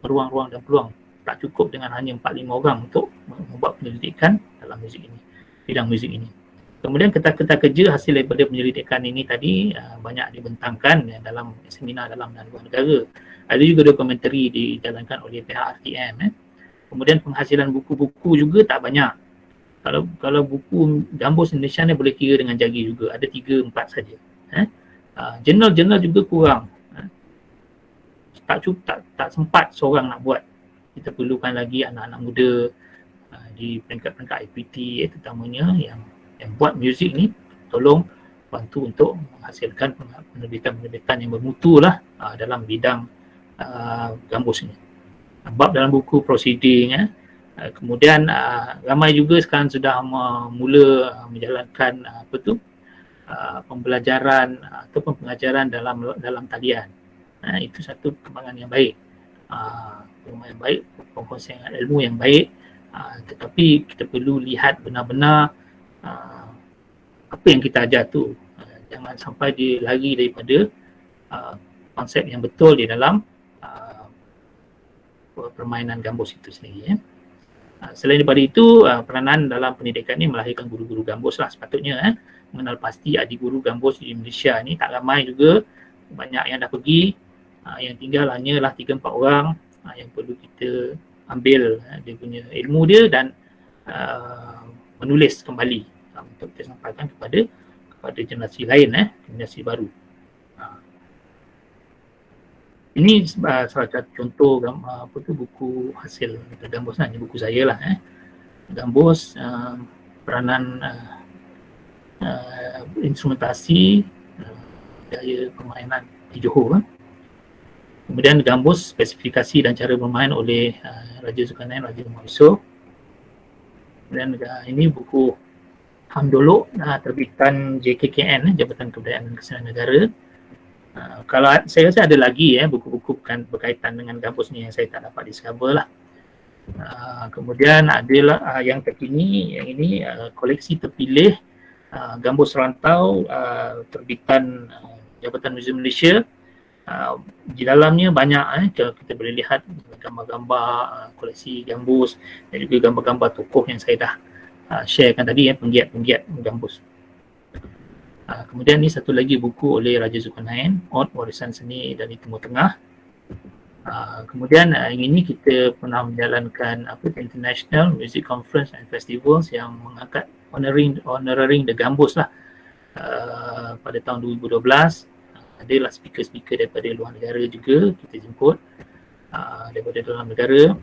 ruang-ruang dan peluang. Tak cukup dengan hanya 4-5 orang untuk membuat penyelidikan dalam muzik ini, bidang muzik ini. Kemudian kertas-kertas kerja hasil daripada penyelidikan ini tadi banyak dibentangkan dalam seminar dalam dan luar negara. Ada juga dokumentari dijalankan oleh pihak RTM. Kemudian penghasilan buku-buku juga tak banyak. Kalau buku gambus Indonesia ni boleh kira dengan jari juga, ada 3-4 saja. Jurnal-jurnal juga kurang. Tak sempat seorang nak buat. Kita perlukan lagi anak-anak muda di peringkat-peringkat IPT terutamanya yang buat muzik ni, tolong bantu untuk menghasilkan penerbitan-penerbitan yang bermutu lah dalam bidang gambus ni. Bab dalam buku proceeding, kemudian ramai juga sekarang sudah mula menjalankan pembelajaran ataupun pengajaran dalam talian. Itu satu kembangan yang baik. Yang baik, perkongsian ilmu yang baik, tetapi kita perlu lihat benar-benar apa yang kita ajar tu. Jangan sampai dia lari daripada konsep yang betul di dalam permainan gambus itu sendiri. Selain daripada itu, peranan dalam pendidikan ni melahirkan guru-guru gambus lah sepatutnya. Mengenal pasti adik guru gambus di Malaysia ni tak ramai juga, banyak yang dah pergi, yang tinggal hanyalah 3-4 orang yang perlu kita ambil dia punya ilmu dia dan menulis kembali untuk kita sampaikan kepada generasi lain, generasi baru. Ini salah satu contoh buku hasil gambus lah, ini buku saya lah. Gambus, peranan instrumentasi, gaya permainan di Johor. Kemudian gambus, spesifikasi dan cara bermain oleh Raja Zulkarnain, Raja Muhammad Yusof. Kemudian ini buku Hamdolok, terbitan JKKN, Jabatan Kebudayaan dan Kesenian Negara. Kalau saya rasa ada lagi buku-buku berkaitan dengan gambus ni yang saya tak dapat discover lah. Kemudian adalah yang terkini, yang ini koleksi terpilih gambus rantau terbitan Jabatan Muzium Malaysia. Di dalamnya banyak kita boleh lihat gambar-gambar koleksi gambus dan juga gambar-gambar tokoh yang saya dah sharekan tadi, penggiat-penggiat gambus. Kemudian ni satu lagi buku oleh Raja Zulkarnain, Ot Warisan Seni dari Timur Tengah. Kemudian yang ini kita pernah menjalankan International Music Conference and Festivals yang mengangkat honoring the gambus lah pada tahun 2012. Adalah speaker-speaker daripada luar negara juga kita jemput, daripada dalam negara.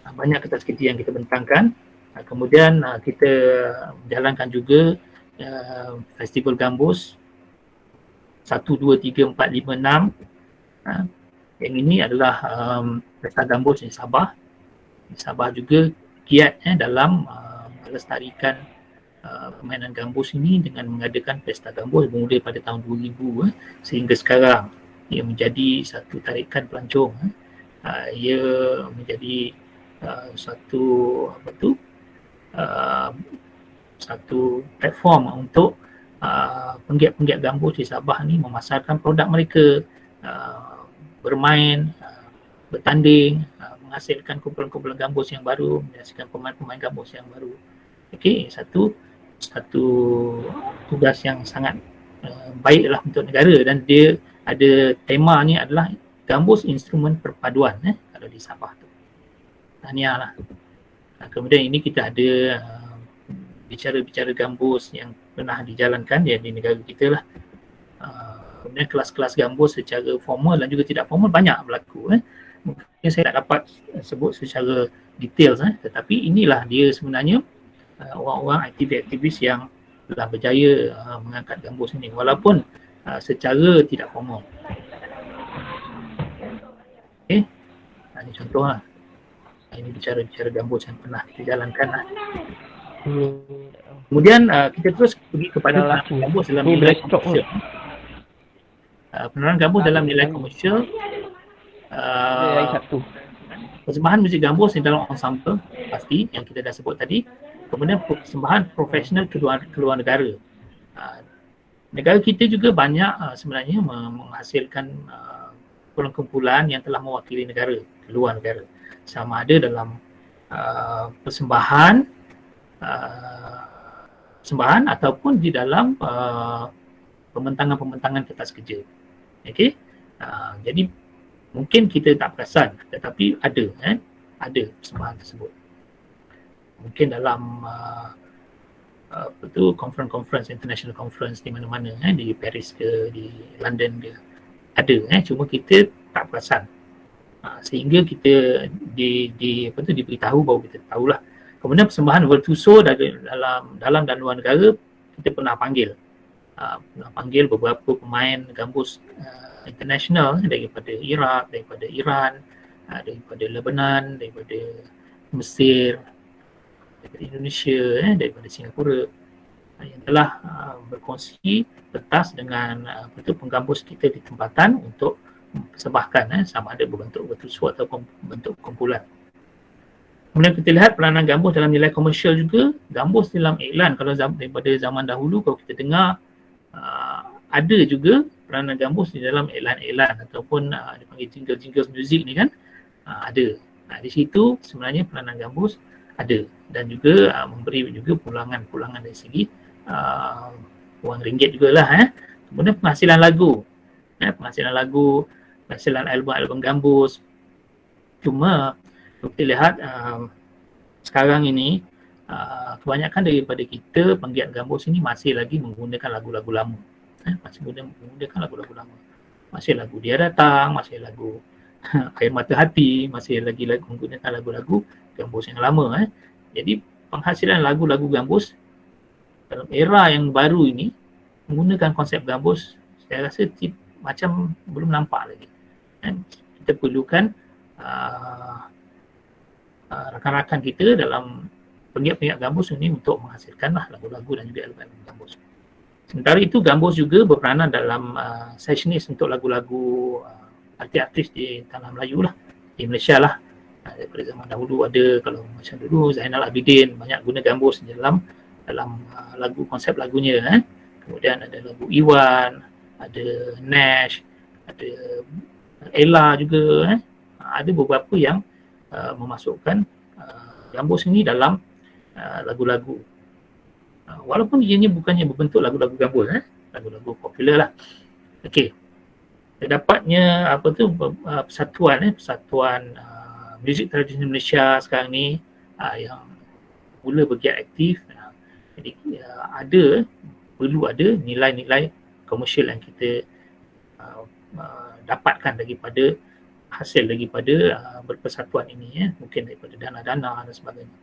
Banyak kertas-kertas yang kita bentangkan. Kemudian kita jalankan juga festival gambus 1, 2, 3, 4, 5, 6. Yang ini adalah pesta gambus di Sabah. Di Sabah juga giat dalam melestarikan permainan gambus ini dengan mengadakan pesta gambus bermula pada tahun 2000 sehingga sekarang. Ia menjadi satu tarikan pelancong. Ia menjadi satu satu platform untuk penggiat-penggiat gambus di Sabah ni memasarkan produk mereka, bermain, bertanding, menghasilkan kumpulan-kumpulan gambus yang baru, menghasilkan pemain-pemain gambus yang baru. Okey, satu tugas yang sangat baiklah untuk negara, dan dia ada tema ni adalah gambus instrumen perpaduan kalau di Sabah tu. Tahniah lah. Kemudian ini kita ada bicara-bicara gambus yang pernah dijalankan di negara kita lah. Kemudian kelas-kelas gambus secara formal dan juga tidak formal banyak berlaku. Mungkin saya tak dapat sebut secara detail, tetapi inilah dia sebenarnya orang-orang aktivis yang telah berjaya mengangkat gambus ini walaupun secara tidak formal. Okey, ini contoh lah. Ini bicara-bicara gambus yang pernah dijalankan lah. Kemudian kita terus pergi kepada gambus dalam nilai komersial. Penerangan gambus dalam nilai komersial. Persembahan muzik gambus di dalam ensemble pasti yang kita dah sebut tadi. Kemudian persembahan profesional keluar negara. Negara kita juga banyak sebenarnya menghasilkan kumpulan-kumpulan yang telah mewakili negara keluar negara. Sama ada dalam persembahan ataupun di dalam pembentangan kertas kerja. Okey. Jadi mungkin kita tak perasan tetapi ada persembahan tersebut. Mungkin dalam conference, international conference di mana-mana, di Paris ke, di London ke, ada, cuma kita tak perasan. Sehingga kita diberitahu baru kita tahulah. Kemudian persembahan virtuoso dalam dan luar negara kita pernah panggil beberapa pemain gambus international daripada Iraq, daripada Iran, daripada Lebanon, daripada Mesir, daripada Indonesia, daripada Singapura yang telah berkongsi pentas dengan penggambus kita di tempatan untuk persembahkan sama ada berbentuk virtuoso ataupun bentuk kumpulan. Kemudian kita lihat peranan gambus dalam nilai komersial juga. Gambus dalam iklan, kalau daripada zaman dahulu kalau kita dengar ada juga peranan gambus di dalam iklan-iklan ataupun dipanggil jingle-jingle music ni kan, ada. Di situ sebenarnya peranan gambus ada, dan juga memberi juga pulangan dari segi wang ringgit jugalah. Kemudian penghasilan lagu, penghasilan album gambus. Cuma kita lihat sekarang ini kebanyakan daripada kita penggiat gambus ini masih lagi menggunakan lagu-lagu lama. Masih menggunakan lagu-lagu lama. Masih lagu Dia Datang, masih lagu Air Mata Hati, masih lagi menggunakan lagu-lagu gambus yang lama. Jadi penghasilan lagu-lagu gambus dalam era yang baru ini menggunakan konsep gambus, saya rasa macam belum nampak lagi. Kita perlukan rakan-rakan kita dalam penggiat-penggiat gambus ini untuk menghasilkanlah lagu-lagu dan juga album gambus. Sementara itu, gambus juga berperanan dalam sessionis untuk lagu-lagu artis-artis di tanah Melayu lah, di Malaysia lah. Daripada zaman dahulu ada, kalau macam dulu Zainal Abidin banyak guna gambus dalam lagu, konsep lagunya. Kemudian ada lagu Iwan, ada Nash, ada Ella juga. Ada beberapa yang memasukkan gambus ini dalam lagu-lagu. Walaupun ianya bukannya berbentuk lagu-lagu gambus, lagu-lagu popular lah. Okey. Terdapatnya persatuan muzik tradisional Malaysia sekarang ni yang mula bergiat aktif. Jadi perlu ada nilai-nilai komersial yang kita dapatkan hasil daripada berpersatuan ini, mungkin daripada dana-dana dan sebagainya.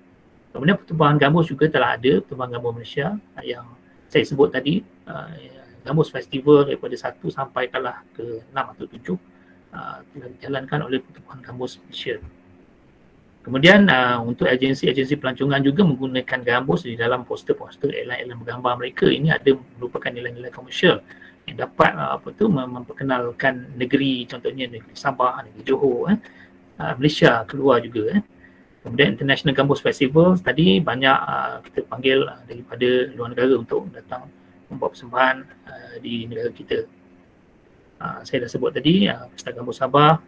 Kemudian pertumbuhan gambus juga telah ada, pertumbuhan gambus Malaysia yang saya sebut tadi, Gambus Festival daripada 1 sampai kalah ke 6 atau 7 telah dijalankan oleh pertumbuhan gambus Malaysia. Kemudian untuk agensi-agensi pelancongan juga menggunakan gambus di dalam poster-poster, iklan-iklan bergambar mereka. Ini ada merupakan nilai-nilai komersial yang dapat memperkenalkan negeri, contohnya negeri Sabah, negeri Johor, Malaysia keluar juga. Kemudian International Gambus Festival tadi banyak kita panggil daripada luar negara untuk datang membuat persembahan di negara kita. Saya dah sebut tadi Pesta Gambus Sabah.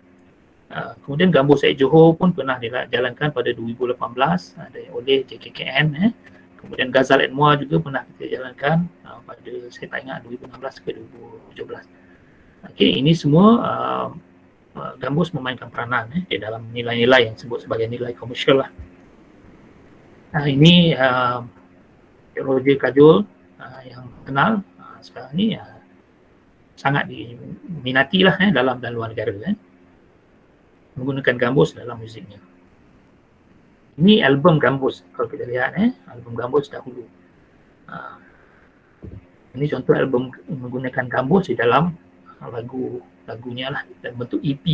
Kemudian Gambus Aid Johor pun pernah dijalankan pada 2018 oleh JKKN. Kemudian Ghazal Aid Muar juga pernah kita jalankan pada, saya tak ingat, 2016 ke 2017. Okey, ini semua gambus memainkan peranan di dalam nilai-nilai yang disebut sebagai nilai komersial lah. Ini Roger Kajol yang kenal sekarang ni sangat diminati lah dalam dan luar negara menggunakan gambus dalam muziknya. Ini album gambus, kalau kita lihat album gambus dahulu. Ini contoh album menggunakan gambus di dalam lagunya lah, dalam bentuk EP.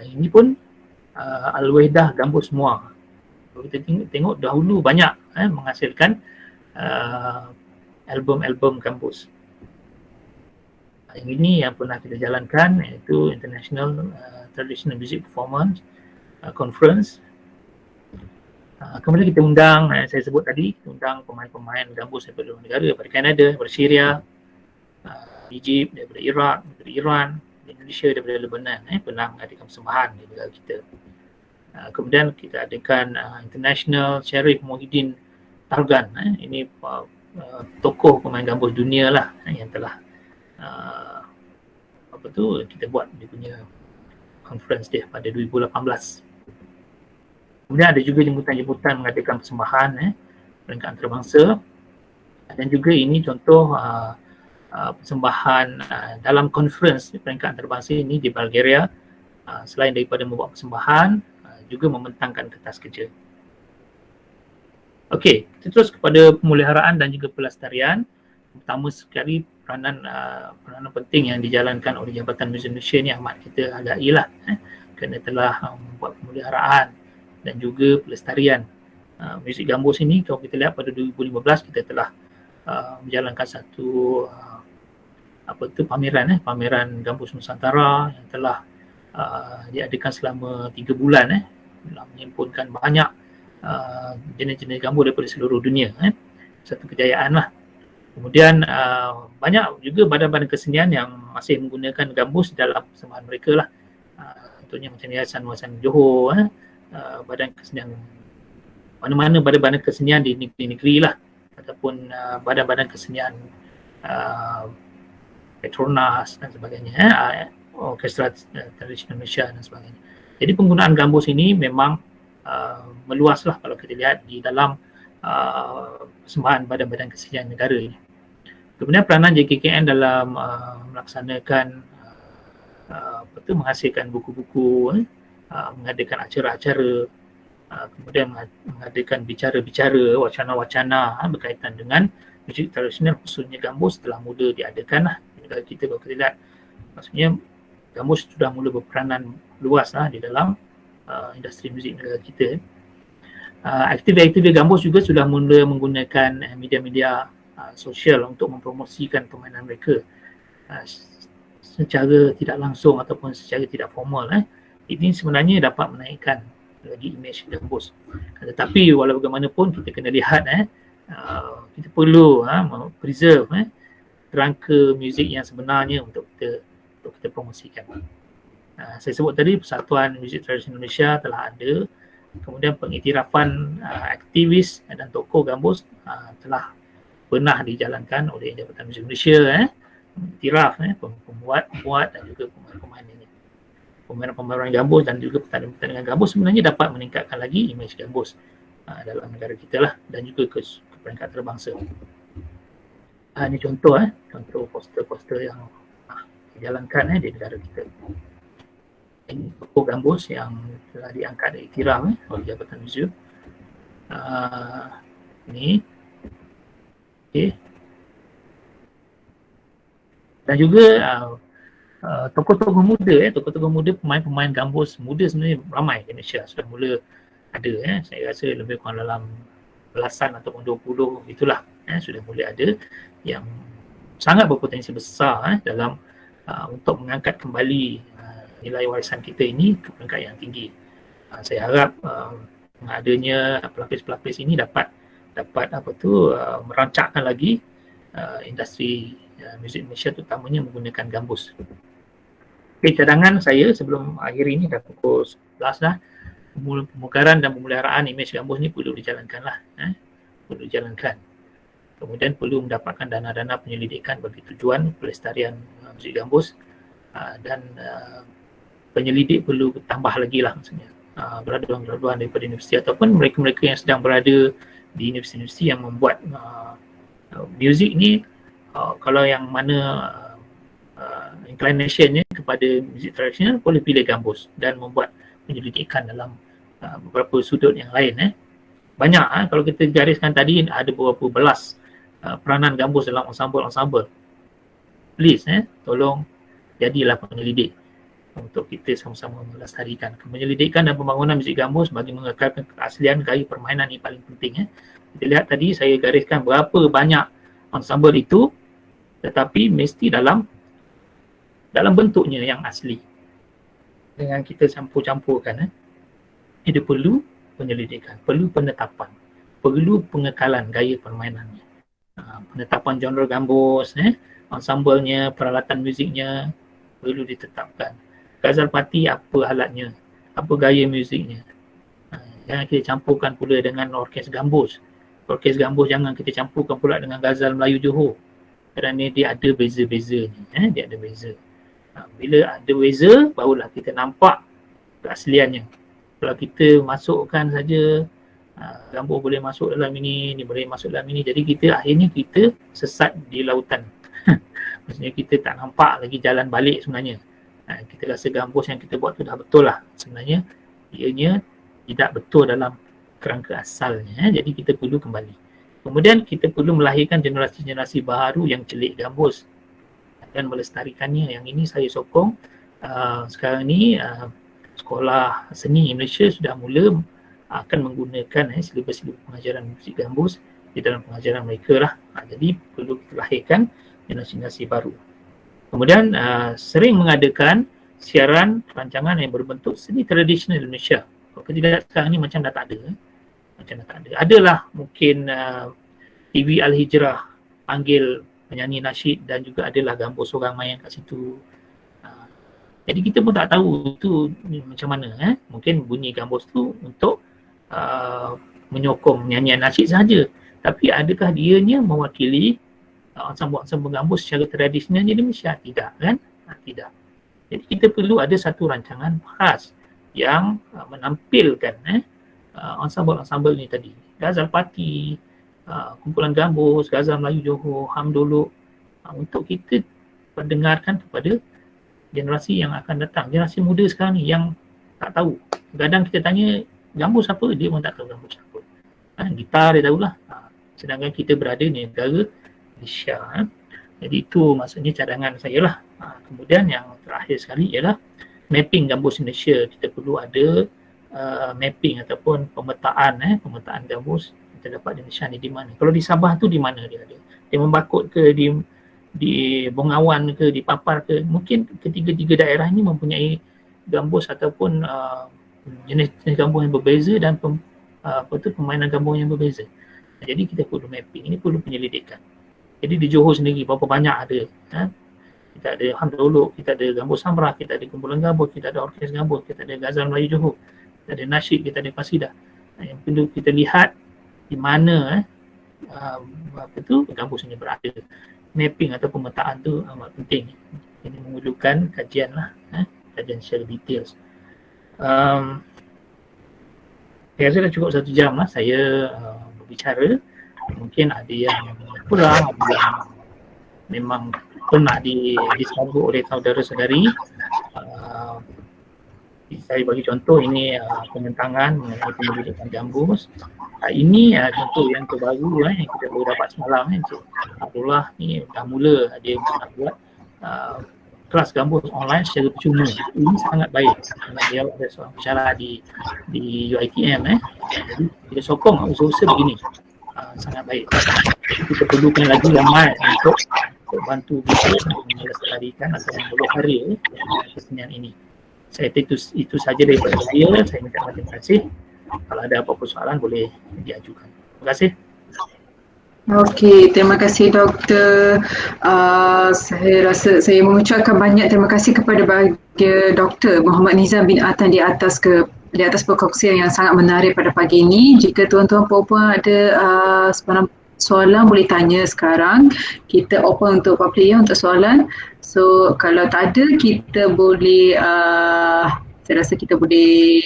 Ini pun Al-Wahdah Gambus Muar. Kalau kita tengok dahulu banyak menghasilkan album-album gambus. Yang ini yang pernah kita jalankan, iaitu International Traditional Music Performance Conference. Kemudian kita undang, saya sebut tadi, kita undang pemain-pemain gambus daripada luar negara, daripada Kanada, daripada Syria, Egypt, daripada Iraq, daripada Iran, Indonesia, daripada Lebanon, pernah mengadakan persembahan di negara kita. Kemudian kita adakan International Sharif Muhyiddin Targan. Ini tokoh pemain gambus dunia lah yang telah kita buat dia punya conference dia pada 2018. Kemudian ada juga jemputan-jemputan mengadakan persembahan peringkat antarabangsa, dan juga ini contoh persembahan dalam conference peringkat antarabangsa ini di Bulgaria. Selain daripada membuat persembahan, juga membentangkan kertas kerja. Okey, kita terus kepada pemeliharaan dan juga pelestarian. Pertama sekali peranan penting yang dijalankan oleh Jabatan Muzik Malaysia ni amat kita hargailah, kerana telah membuat pemeliharaan dan juga pelestarian muzik gambus ini. Kalau kita lihat pada 2015 kita telah menjalankan satu pameran gambus Nusantara yang telah diadakan selama 3 bulan telah menghimpunkan banyak jenis-jenis gambus daripada seluruh dunia. Satu kejayaan lah. Kemudian banyak juga badan-badan kesenian yang masih menggunakan gambus dalam persembahan mereka lah. Contohnya macam Yayasan Wasan Johor, badan kesenian mana-mana badan-badan kesenian di negeri-negeri lah, ataupun badan-badan kesenian Petronas dan sebagainya, Orkestra Tradisional Malaysia dan sebagainya. Jadi penggunaan gambus ini memang meluaslah kalau kita lihat di dalam persembahan badan-badan kesenian negara ini. Kemudian peranan JKKN dalam melaksanakan menghasilkan buku-buku, mengadakan acara-acara, kemudian mengadakan bicara-bicara, wacana-wacana berkaitan dengan muzik tradisional khususnya gambus telah mula diadakan lah di negara kita. Kalau kita lihat, maksudnya gambus sudah mula berperanan luas lah di dalam industri muzik negara kita. Aktiviti gambus juga sudah mula menggunakan media-media sosial untuk mempromosikan permainan mereka secara tidak langsung ataupun secara tidak formal. Ini sebenarnya dapat menaikkan lagi imej gambus. Tetapi walau bagaimanapun kita kena lihat kita perlu preserve kerangka muzik yang sebenarnya untuk kita promosikan. Saya sebut tadi Persatuan Muzik Tradisional Malaysia telah ada, kemudian pengiktirafan aktivis dan tokoh gambus telah pernah dijalankan oleh Jabatan Muzik Malaysia, iktiraf pembuat dan juga pemain ini. Pemain gambus dan juga pertandingan gambus sebenarnya dapat meningkatkan lagi imej gambus dalam negara kita lah, dan juga ke peringkat terbangsa. Ini contoh poster-poster yang dijalankan di negara kita. Ini tokoh gambus yang telah diangkat dari iktiraf oleh Jabatan Muzik. Ini okay. Dan juga tokoh-tokoh muda, pemain-pemain gambus muda sebenarnya ramai di Malaysia, sudah mula ada. Saya rasa lebih kurang dalam belasan ataupun 20 itulah, sudah mula ada yang sangat berpotensi besar dalam untuk mengangkat kembali nilai warisan kita ini ke peringkat yang tinggi. Saya harap adanya pelapis-pelapis ini dapat merancakkan lagi industri muzik Malaysia, terutamanya menggunakan gambus. Okay, cadangan saya sebelum akhir ini dah pukul 11 dah. Pemugaran dan pemeliharaan imej gambus ni perlu dijalankan lah. Perlu dijalankan. Kemudian perlu mendapatkan dana-dana penyelidikan bagi tujuan pelestarian muzik gambus, dan penyelidik perlu tambah lagi lah, maksudnya graduan-graduan daripada universiti ataupun mereka-mereka yang sedang berada di universiti-universiti yang membuat muzik ni, kalau yang mana inclinationnya kepada muzik tradisional boleh pilih gambus dan membuat penyelidikan dalam beberapa sudut yang lain. Banyak kalau kita gariskan tadi ada beberapa belas peranan gambus dalam ensemble. Please tolong jadilah penyelidik untuk kita sama-sama melestarikan penyelidikan dan pembangunan muzik gambus bagi mengekalkan keaslian gaya permainan ini paling penting. Kita lihat tadi saya gariskan berapa banyak ensemble itu, tetapi mesti dalam bentuknya yang asli. Dengan kita campur-campurkan, itu perlu penyelidikan, perlu penetapan, perlu pengekalan gaya permainannya. Penetapan genre gambus, ensemblenya, peralatan muziknya perlu ditetapkan. Ghazal parti apa alatnya, apa gaya muziknya. Jangan kita campurkan pula dengan orkes gambus. Orkes gambus jangan kita campurkan pula dengan ghazal Melayu Johor, kerana dia ada beza-bezanya. Dia ada beza. Bila ada beza, barulah kita nampak keasliannya. Kalau kita masukkan saja, gambus boleh masuk dalam ini boleh masuk dalam ini, jadi akhirnya kita sesat di lautan. Maksudnya kita tak nampak lagi jalan balik sebenarnya. Kita rasa gambus yang kita buat tu dah betul lah. Sebenarnya ianya tidak betul dalam kerangka asalnya. Jadi kita perlu kembali. Kemudian kita perlu melahirkan generasi-generasi baru yang celik gambus dan melestarikannya. Yang ini saya sokong. Sekarang ni sekolah seni Malaysia sudah mula akan menggunakan silibus pengajaran muzik gambus di dalam pengajaran mereka lah. Jadi perlu kita lahirkan generasi-generasi baru. Kemudian sering mengadakan siaran perancangan yang berbentuk seni tradisional Malaysia. Kalau kita lihat sekarang ni macam dah tak ada. Adalah mungkin TV Al-Hijrah panggil penyanyi nasyid dan juga adalah gambus orang main kat situ. Jadi kita pun tak tahu tu macam mana. Mungkin bunyi gambus tu untuk menyokong nyanyian nasyid saja. Tapi adakah dianya mewakili ensemble-ensemble gambus secara tradisional di Malaysia? Tidak kan? Tidak. Jadi kita perlu ada satu rancangan khas yang menampilkan ensemble-ensemble ni tadi. Ghazal Party, kumpulan gambus, Ghazal Melayu Johor, Hamdolok, untuk kita perdengarkan kepada generasi yang akan datang. Generasi muda sekarang ni yang tak tahu. Kadang kita tanya gambus apa, dia pun tak tahu gambus apa. Gitar dia tahulah. Sedangkan kita berada di negara Malaysia. Jadi itu maksudnya cadangan saya lah. Kemudian yang terakhir sekali ialah mapping gambus Malaysia. Kita perlu ada mapping ataupun pemetaan gambus kita dapat di Malaysia ni di mana. Kalau di Sabah tu di mana dia ada? Dia membakut ke di Bongawan ke, di Papar ke? Mungkin ketiga-tiga daerah ini mempunyai gambus ataupun jenis gambus yang berbeza dan permainan gambus yang berbeza. Jadi kita perlu mapping. Ini perlu penyelidikan. Jadi di Johor sendiri berapa banyak ada? Kita ada Hamdolok, kita ada gambus Samrah, kita ada kumpulan gambus, kita ada orkes gambus, kita ada Ghazal Melayu Johor, kita ada nasyid, kita ada qasidah. Yang perlu kita lihat di mana gambus ini berada. Mapping atau pemetaan tu amat penting. Ini memerlukan kajian lah, kajian secara details. Saya rasa dah cukup 1 jam lah saya berbicara. Mungkin ada yang kurang, ada yang memang pernah disambut oleh saudara-saudari. Saya bagi contoh, ini penentangan mengenai pendidikan gambus. Ini contoh yang terbaru yang kita baru dapat semalam. Encik Abdullah ni dah mula dia nak buat kelas gambus online secara percuma. Ini sangat baik. Dia ada seorang pensyarah di UiTM. Jadi kita sokong usaha-usaha begini. Sangat baik. Kita perlukan lagi ramai untuk bantu kita melestarikan atau melestarikan kesenian ini. Saya itu saja daripada saya. Saya minta terima kasih. Kalau ada apa-apa soalan boleh diajukan. Terima kasih. Okey, terima kasih Doktor. Saya rasa saya mengucapkan banyak terima kasih kepada Dr. Muhammad Nizam bin Atan di atas perkongsian yang sangat menarik pada pagi ini. Jika tuan-tuan puan-puan ada soalan boleh tanya sekarang. Kita open untuk public untuk soalan. So kalau tak ada kita boleh saya rasa kita boleh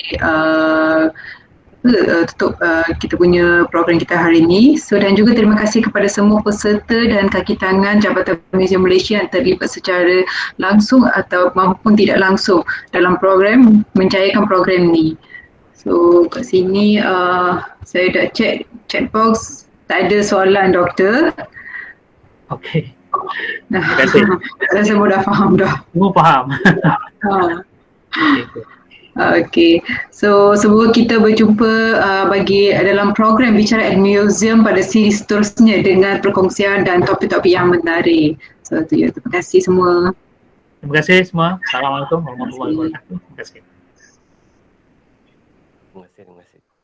tutup kita punya program kita hari ini. So dan juga terima kasih kepada semua peserta dan kaki tangan Jabatan Muzium Malaysia yang terlibat secara langsung atau maupun tidak langsung dalam program menjayakan program ni. So kat sini saya dah check chat box, tak ada soalan doktor. Okey. Terima kasih. Saya semua dah faham dah. Semua faham. Okey, so semoga kita berjumpa bagi dalam program Bicara at Museum pada siri seterusnya dengan perkongsian dan topik-topik yang menarik. So tu ya, terima kasih semua. Terima kasih semua. Assalamualaikum warahmatullahi wabarakatuh. Terima kasih. Terima kasih.